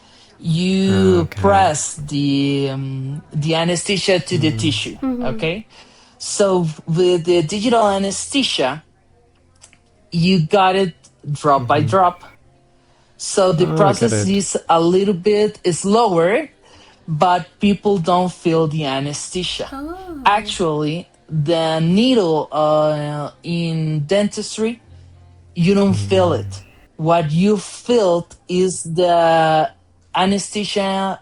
you Okay. press the anesthesia to the tissue. Okay, so with the digital anesthesia, you got it drop by drop. So the Oh, I get process it. is a little bit slower, but people don't feel the anesthesia. Oh. Actually, the needle in dentistry, you don't feel it. What you felt is the anesthesia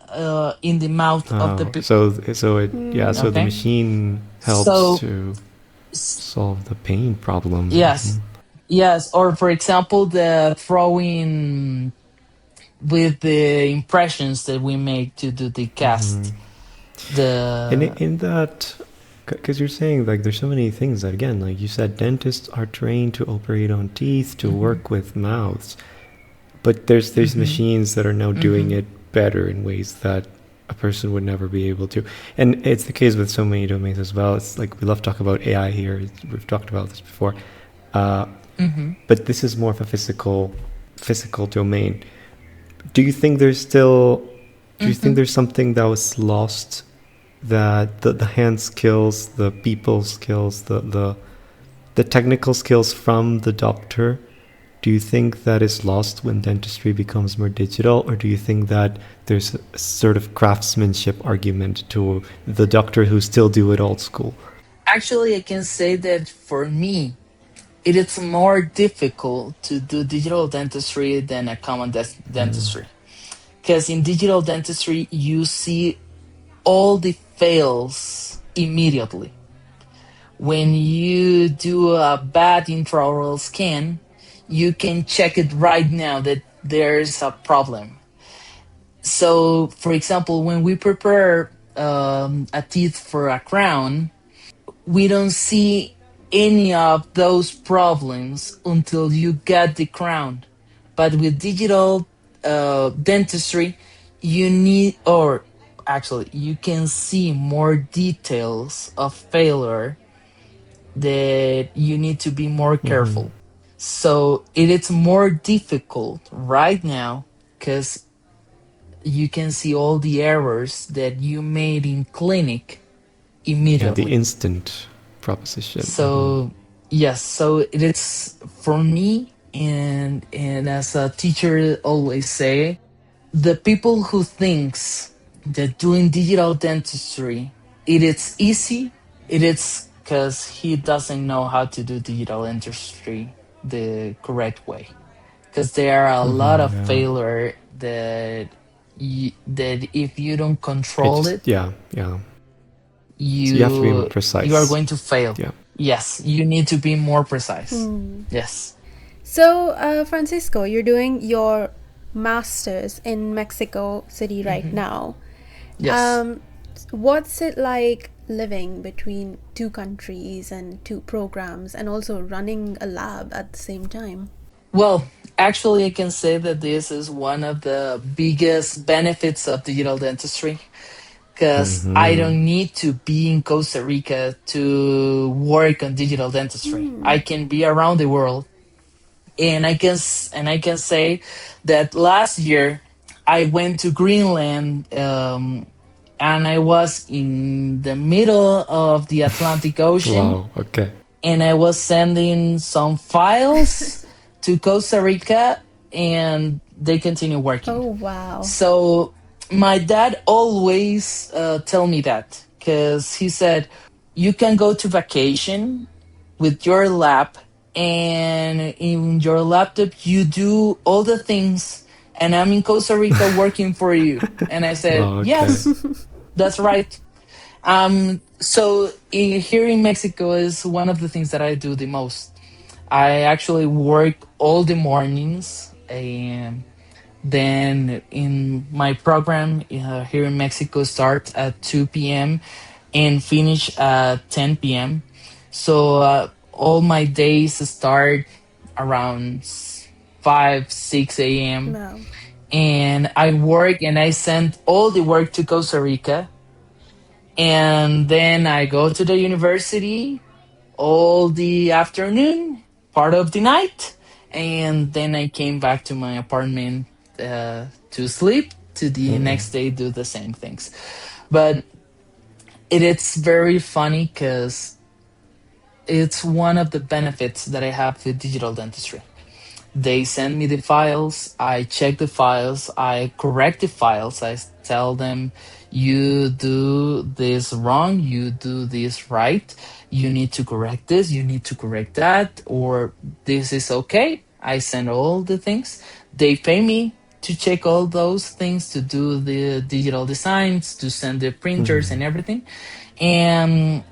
in the mouth of the Oh, people. so the Okay, machine helps so to solve the pain problem. yes, yes. Or for example, the throwing with the impressions that we make to do the cast. And The in that, because you're saying like there's so many things that again, like you said, dentists are trained to operate on teeth, to Mhm, work with mouths, but there's mhm, machines that are now doing mhm, it better in ways that a person would never be able to. And it's the case with so many domains as well. It's like we love to talk about AI here. We've talked about this before, uh, mhm, but this is more of a physical domain. Do you think there's still? Do you think mhm. there's something that was lost, that the hand skills, the people skills, the technical skills from the doctor, do you think that is lost when dentistry becomes more digital, or do you think that there's a sort of craftsmanship argument to the doctor who still do it old school? Actually, I can say that for me, it is more difficult to do digital dentistry than a common dentistry. Because in digital dentistry, you see all the fails immediately. When you do a bad intraoral scan, you can check it right now that there's a problem. So, for example, when we prepare a teeth for a crown, we don't see any of those problems until you get the crown. But with digital dentistry, you need, or actually, you can see more details of failure that you need to be more careful. So it is more difficult right now because you can see all the errors that you made in clinic Yeah, the immediately. instant proposition. So yes, so it is for me, and as a teacher always say, the people who thinks that doing digital dentistry it is easy, it is because he doesn't know how to do digital dentistry the correct way. Because there are a lot of Yeah, failure that that if you don't it control just it, yeah. So you have to be more you are precise. going to fail. Yeah. Yes, you need to be more precise. Hmm. Yes. So, Francisco, you're doing your master's in Mexico City right Hmm. now. Yes. Um, what's it like living between two countries and two programs and also running a lab at the same time? Well, actually, I can say that this is one of the biggest benefits of digital dentistry because I don't need to be in Costa Rica to work on digital dentistry. I can be around the world, and I can say that last year I went to Greenland, and I was in the middle of the Atlantic Ocean, Wow. Okay. and I was sending some files to Costa Rica, and they continue working. Oh, wow. So my dad always tell me that because he said you can go to vacation with your lab, and in your laptop you do all the things, and I'm in Costa Rica working for you. And I said Wow. Okay. yes, that's right. So here in Mexico is one of the things that I do the most. I actually work all the mornings, and then in my program here in Mexico starts at 2 p.m. and finish at 10 p.m. So all my days start around 5, 6 a.m. Wow. And I work and I send all the work to Costa Rica, and then I go to the university all the afternoon, part of the night, and then I came back to my apartment to sleep. To the next day, do the same things. But it's very funny because it's one of the benefits that I have with digital dentistry. They send me the files. I check the files. I correct the files. I tell them, you do this wrong. You do this right. You need to correct this. You need to correct that. Or this is okay. I send all the things. They pay me to check all those things, to do the digital designs, to send the printers and everything. And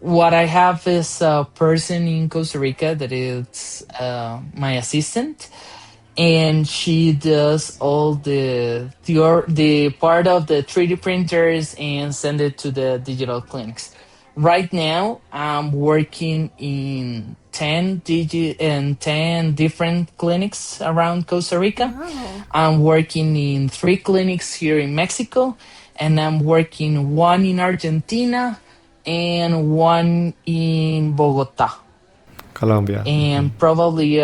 what I have is a person in Costa Rica that is my assistant, and she does all the part of the 3D printers and send it to the digital clinics. Right now, I'm working in 10 different clinics around Costa Rica. Wow. I'm working in 3 clinics here in Mexico, and I'm working 1 in Argentina and 1 in Bogota. Colombia. And probably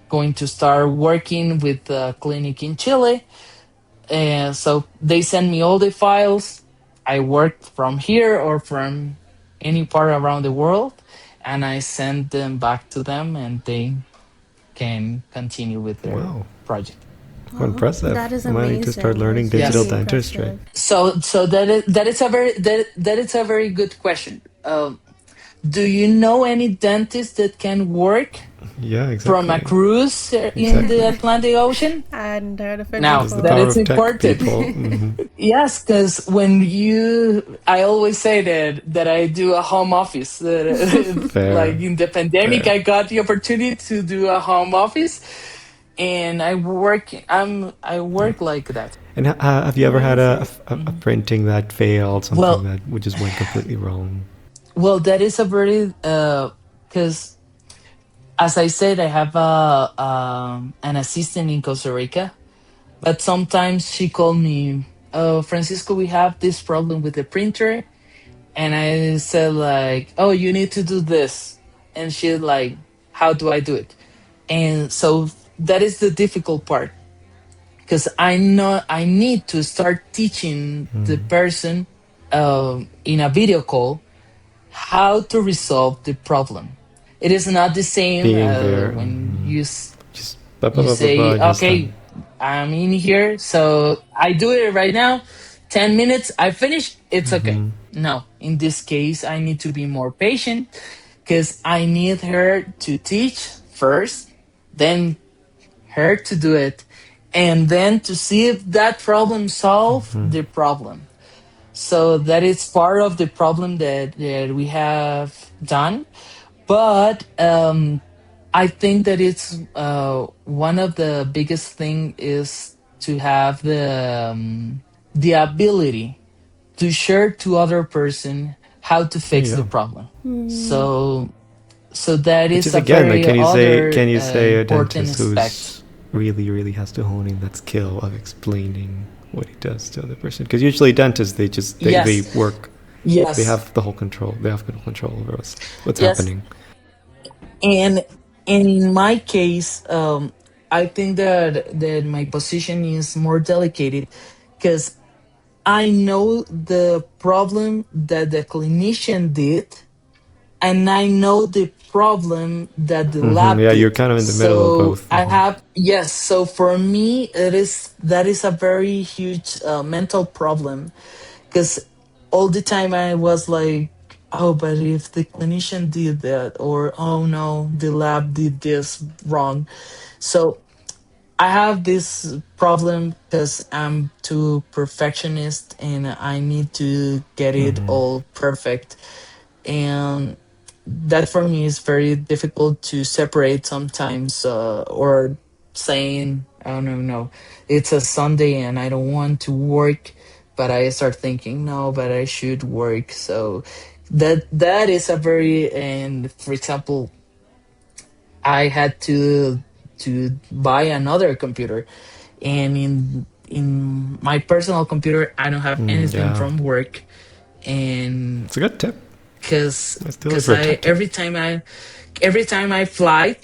going to start working with a clinic in Chile. And so they send me all the files. I work from here or from any part around the world, and I send them back to them, and they can continue with their Wow. project. How impressive. That is I might need to amazing. start learning That's digital really dentistry. impressive. So that is a very good question. Do you know any dentist that can work Yeah, from a exactly. cruise in Exactly. the Atlantic Ocean? And heard of it Now, That's the before. that power is of tech, important. people. Mhm. Yes, because I always say that I do a home office. Fair. Like in the pandemic, Fair. I got the opportunity to do a home office, and I work like that. And have you ever had Amazing. a printing that failed, something Well, that just went completely wrong? well, that is a very because as I said, I have an assistant in Costa Rica, but sometimes she called me, "Oh, Francisco, we have this problem with the printer," and I said like, "Oh, you need to do this," and she's like, "How do I do it?" And so that is the difficult part, because I know I need to start teaching the person in a video call how to resolve the problem. It is not the same Being there. when Just you say, just okay, I'm in here, so I do it right now. 10 minutes, I finish, it's okay. No, in this case, I need to be more patient because I need her to teach first, then her to do it, and then to see if that problem solve the problem. So that is part of the problem that we have done. But I think that it's one of the biggest thing is to have the ability to share to other person how to There you fix the go. problem. So that Which is is a again, like, very other can you say a important dentist aspect. who's really has to hone in that skill of explaining what he does to the other person? Because usually dentists, they Yes, work, they yes, have the whole control, they have total control over what's yes. happening. And in my case, I think that my position is more delicate because I know the problem that the clinician did, and I know the problem that the lab Yeah, you're did. kind of in the middle of So both. I have, yes. So for me, that is a very huge mental problem because all the time I was like, oh, but if the clinician did that, or oh no, the lab did this wrong. So I have this problem because I'm too perfectionist and I need to get it all perfect. And that for me is very difficult to separate sometimes, or saying, oh no, it's a Sunday and I don't want to work, but I start thinking, no, but I should work. So that is a very, and for example, I had to buy another computer, and in my personal computer I don't have anything Yeah, from work, and it's a good tip. because I still protect it. every time I fly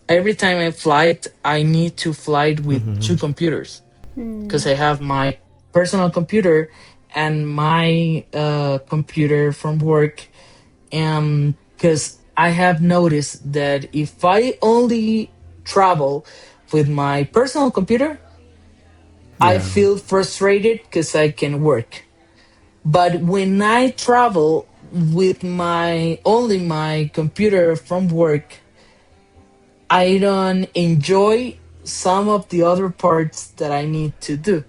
I need to fly with 2 computers because I have my personal computer and my computer from work. And because I have noticed that if I only travel with my personal computer, I Yeah. feel frustrated because I can work. But when I travel with my only my computer from work, I don't enjoy some of the other parts that I need to do.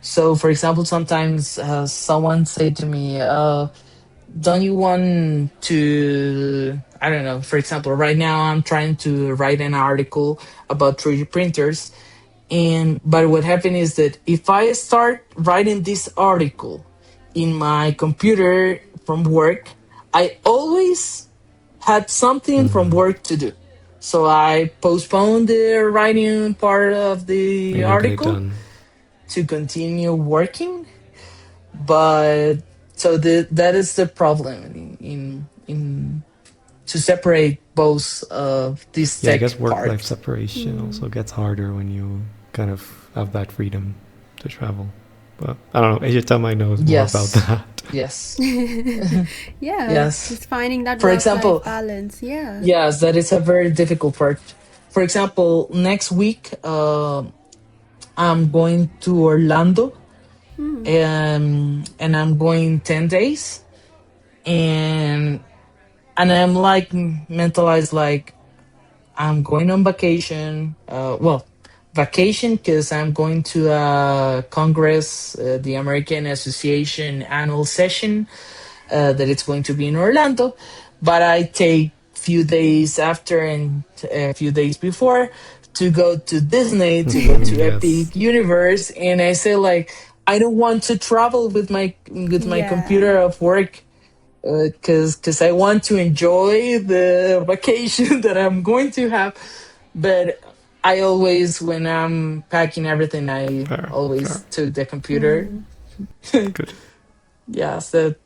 So, for example, sometimes someone say to me, "Don't you want to?" I don't know. For example, right now I'm trying to write an article about 3D printers, and but what happened is that if I start writing this article in my computer from work, I always had something from Mm. work to do. So I postponed the writing part of the You don't get it article done. to continue working. But so that is the problem in to separate both of this Yeah, I tech guess work-life part. separation also gets harder when you kind of have that freedom to travel. But I don't know. Ishita might knows more about Yes. that. Yes. Yeah, Yes. just finding that For work-life example, balance. Yeah. yes, that is a very difficult part. For example, next week, I'm going to Orlando, and I'm going 10 days, and I'm like mentalized like I'm going on vacation. Well, vacation because I'm going to a Congress, the American Association annual session, that it's going to be in Orlando, but I take few days after and a few days before to go to Disney, to go to Yes. Epic Universe, and I say like I don't want to travel with my Yeah. computer of work because I want to enjoy the vacation that I'm going to have. But I always, when I'm packing everything, I Fair. Fair. always took the computer. Good. Yes, that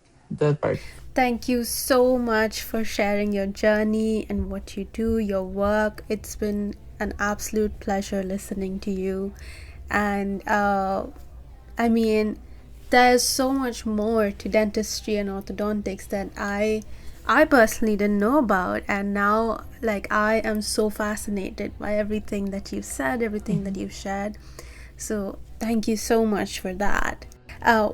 part. Thank you so much for sharing your journey and what you do, your work. It's been an absolute pleasure listening to you. And I mean, there's so much more to dentistry and orthodontics that I personally didn't know about, and now like I am so fascinated by everything that you've said, everything that you've shared. So thank you so much for that.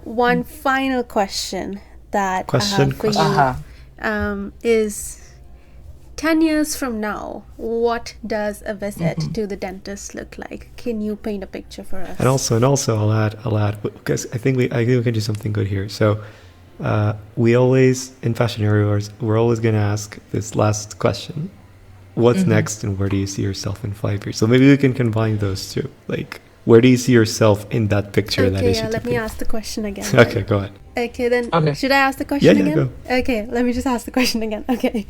One final question that I Question. have for Question. you Uh-huh. is 10 years from now, what does a visit to the dentist look like? Can you paint a picture for us? And also, I'll add because I think we can do something good here. So, we always in Passionary we're always gonna ask this last question: what's next, and where do you see yourself in 5 years? So maybe we can combine those two. Like, where do you see yourself in that picture that Okay, is? yeah, let me ask the question again. Okay, go ahead. Okay, then Okay. should I ask the question Yeah, again? go. Okay, let me just ask the question again. Okay.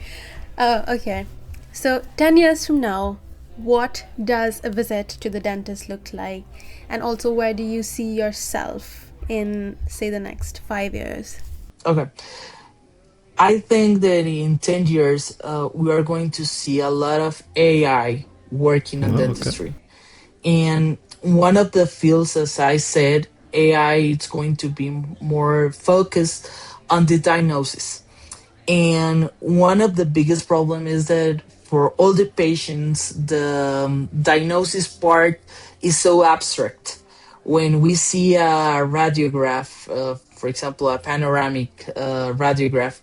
Okay. So 10 years from now, what does a visit to the dentist look like? And also, where do you see yourself in, say, the next 5 years? Okay. I think that in 10 years, we are going to see a lot of AI working on Oh, okay. dentistry. And one of the fields, as I said, AI is going to be more focused on the diagnosis. And one of the biggest problem is that for all the patients, the diagnosis part is so abstract. When we see a radiograph, for example, a panoramic radiograph,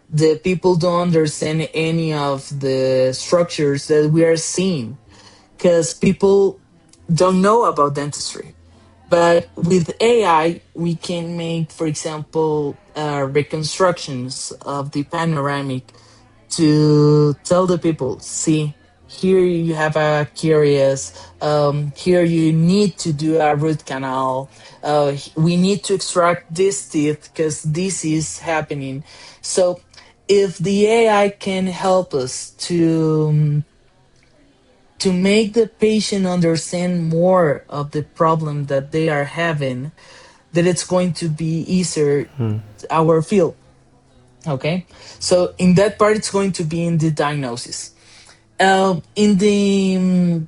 the people don't understand any of the structures that we are seeing because people don't know about dentistry. But with AI, we can make, for example, reconstructions of the panoramic to tell the people, see, here you have a caries, here you need to do a root canal, we need to extract this teeth because this is happening. So if the AI can help us to make the patient understand more of the problem that they are having, that it's going to be easier our field. Okay, so in that part, it's going to be in the diagnosis. In the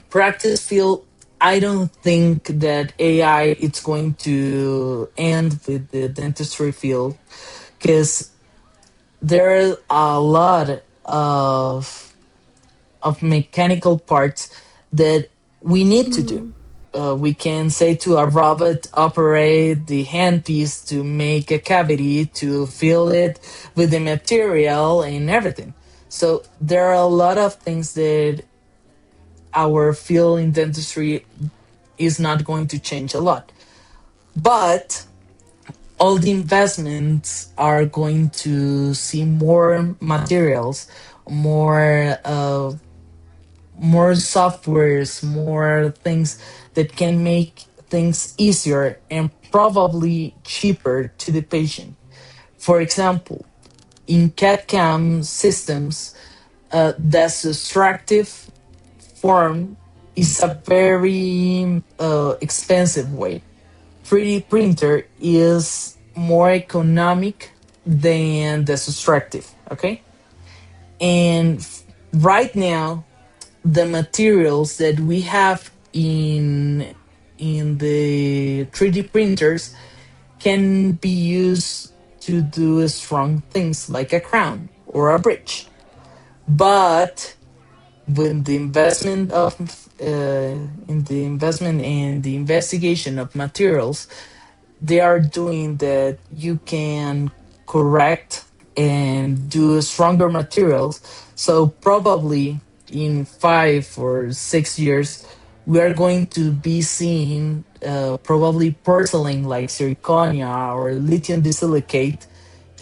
practice field, I don't think that AI it's going to end with the dentistry field because there are a lot of mechanical parts that we need to do. We can say to a robot, operate the handpiece to make a cavity, to fill it with the material and everything. So there are a lot of things that our field in dentistry is not going to change a lot. But all the investments are going to see more materials, more more softwares, more things that can make things easier and probably cheaper to the patient. For example, in CAD/CAM systems, the subtractive form is a very expensive way. 3D printer is more economic than the subtractive, okay? And right now, the materials that we have in the 3D printers can be used to do strong things like a crown or a bridge. But with the investment of in the investment and the investigation of materials, they are doing that you can correct and do stronger materials. So probably in 5 or 6 years, we are going to be seeing probably porcelain like zirconia or lithium disilicate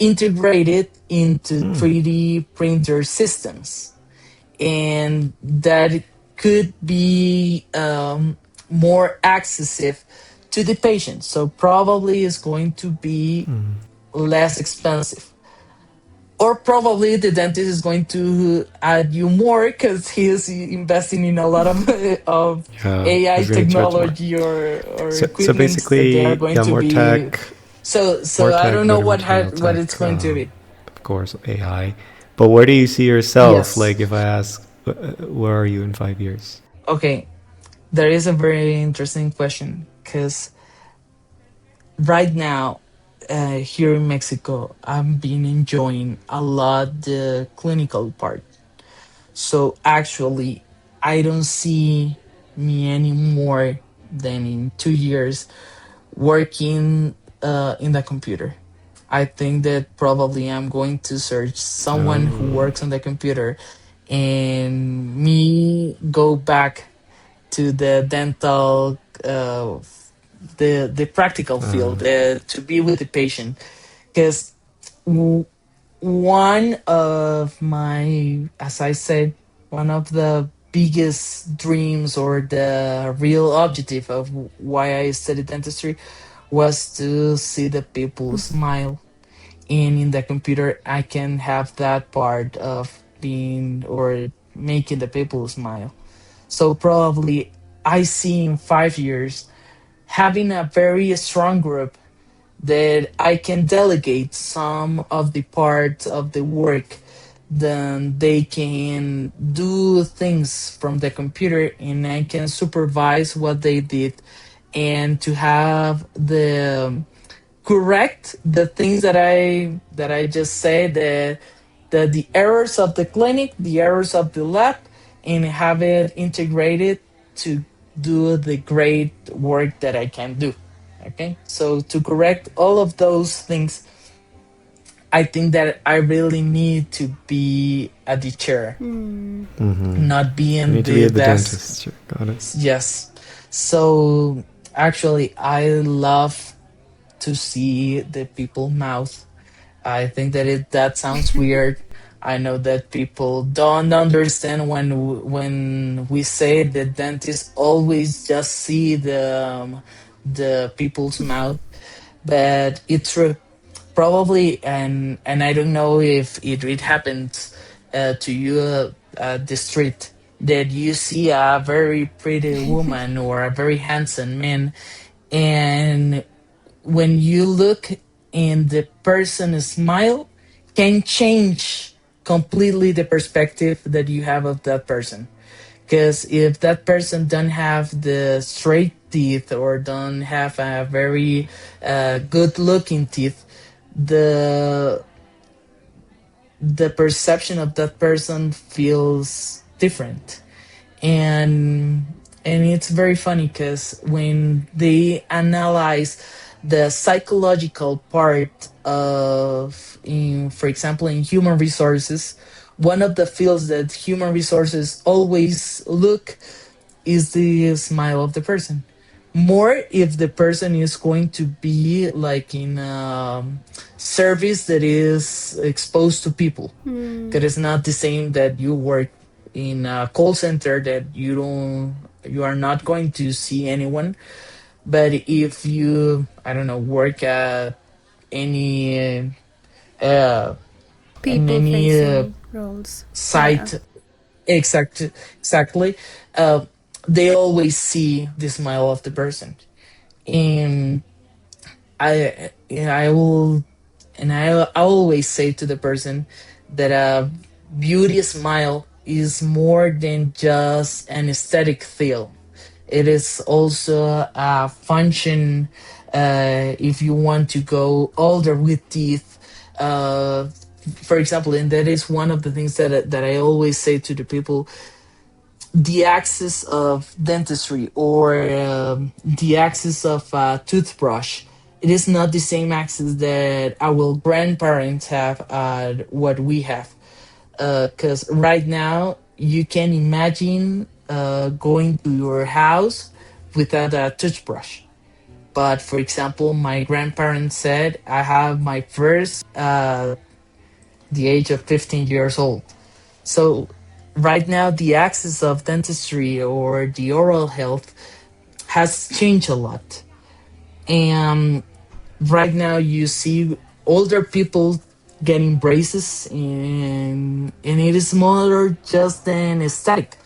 integrated into 3D printer systems, and that could be more accessible to the patient. So probably it's going to be less expensive. Or probably the dentist is going to add you more because he is investing in a lot of Yeah, AI he's gonna charge more. technology or So equipments that they are basically, going yeah, to more be. tech, So I don't know better material what tech. it's going to be. Of course, AI. But where do you see yourself? Yes. Like, if I ask, where are you in 5 years? Okay. There is a very interesting question because right now, here in Mexico, I've been enjoying a lot the clinical part. So actually, I don't see me anymore than in 2 years working in the computer. I think that probably I'm going to search someone who Oh, works on the computer and me go back to the dental the practical field to be with the patient because one of my, as I said, one of the biggest dreams or the real objective of why I studied dentistry was to see the people smile. And in the computer, I can have that part of being or making the people smile. So probably I see in 5 years having a very strong group that I can delegate some of the parts of the work, then they can do things from the computer and I can supervise what they did and to have the correct the things that I just said, the errors of the clinic, the errors of the lab, and have it integrated to do the great work that I can do. Okay, so to correct all of those things, I think that I really need to be at the chair, not you being need to be the at the desk. dentist. Got it. Yes. So actually, I love to see the people mouth. I think that that sounds weird. I know that people don't understand when we say the dentist always just see the people's mouth, but it's true. Probably, and I don't know if it happens to you the street that you see a very pretty woman or a very handsome man, and when you look and the person smile can change completely the perspective that you have of that person, because if that person don't have the straight teeth or don't have a very good looking teeth, the the perception of that person feels different. and and it's very funny because when they analyze the psychological part of, for example, in human resources, one of the fields that human resources always look is the smile of the person. More if the person is going to be like in a service that is exposed to people. That is not the same that you work in a call center that you are not going to see anyone. But if you, I don't know, work at any uh in People any facing roles. Yeah. site, exactly, uh, they always see the smile of the person. And I will, and I always say to the person that a beauty smile is more than just an aesthetic feel. It is also a function. If you want to go older with teeth, uh, for example, and that is one of the things that I always say to the people: the axis of dentistry, or the axis of toothbrush, it is not the same axis that our grandparents have, what we have. Because right now you can imagine going to your house without a toothbrush. But for example, my grandparents said I have my first the age of 15 years old. So right now, the axis of dentistry or the oral health has changed a lot. And right now, you see older people getting braces, and it is more just than aesthetic.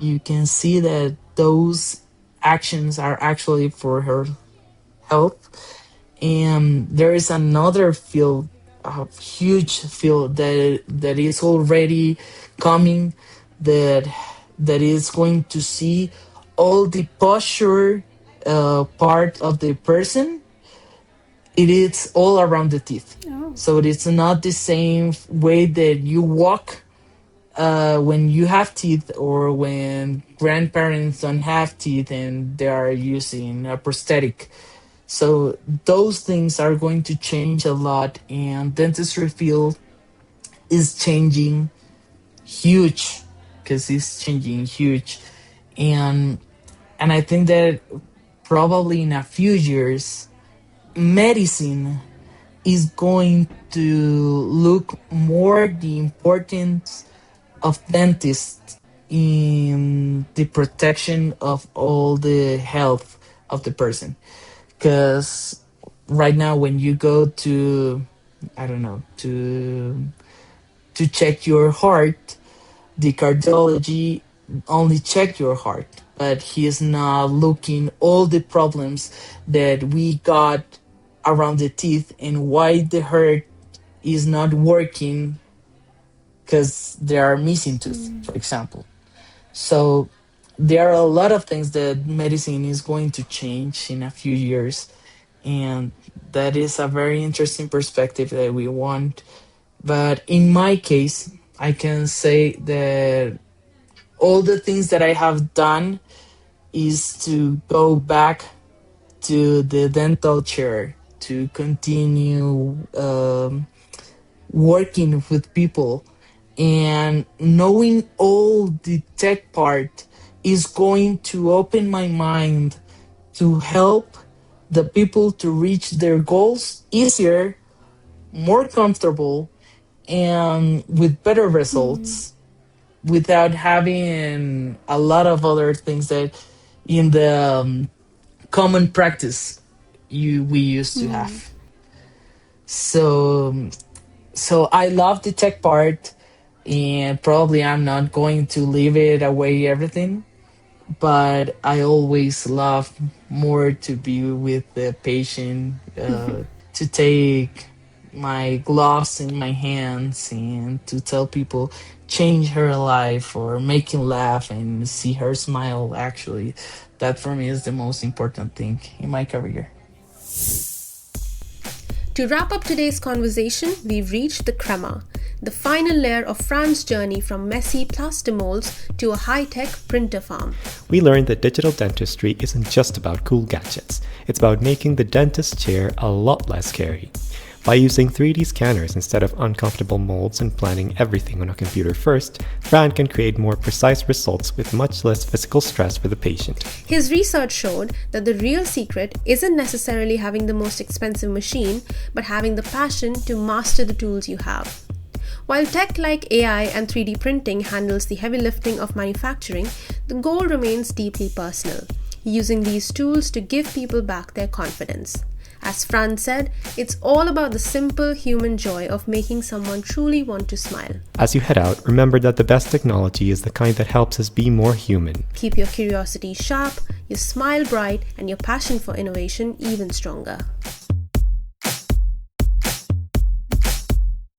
You can see that those actions are actually for her health. And there is another field, a huge field that is already coming, that is going to see all the posture part of the person. It is all around the teeth. Oh. So it's not the same way that you walk when you have teeth, or when grandparents don't have teeth and they are using a prosthetic. So those things are going to change a lot, and dentistry field is changing huge, because it's changing huge. and and I think that probably in a few years, medicine is going to look more the importance of dentists in the protection of all the health of the person. Because right now, when you go to, I don't know, to check your heart, the cardiology only check your heart, but he is not looking all the problems that we got around the teeth, and why the heart is not working, because there are missing tooth, for example. So there are a lot of things that medicine is going to change in a few years, and that is a very interesting perspective that we want. But in my case, I can say that all the things that I have done is to go back to the dental chair, to continue working with people, and knowing all the tech part is going to open my mind to help the people to reach their goals easier, more comfortable, and with better results, without having a lot of other things that in the common practice we used to have. So I love the tech part, and probably I'm not going to leave it away everything, but I always love more to be with the patient, to take my gloves in my hands and to tell people change her life or make him laugh and see her smile. Actually, that for me is the most important thing in my career. To wrap up today's conversation, we've reached the crema, the final layer of Fran's journey from messy plaster molds to a high-tech printer farm. We learned that digital dentistry isn't just about cool gadgets. It's about making the dentist chair a lot less scary. By using 3D scanners instead of uncomfortable molds and planning everything on a computer first, Fran can create more precise results with much less physical stress for the patient. His research showed that the real secret isn't necessarily having the most expensive machine, but having the passion to master the tools you have. While tech like AI and 3D printing handles the heavy lifting of manufacturing, the goal remains deeply personal, using these tools to give people back their confidence. As Fran said, it's all about the simple human joy of making someone truly want to smile. As you head out, remember that the best technology is the kind that helps us be more human. Keep your curiosity sharp, your smile bright, and your passion for innovation even stronger.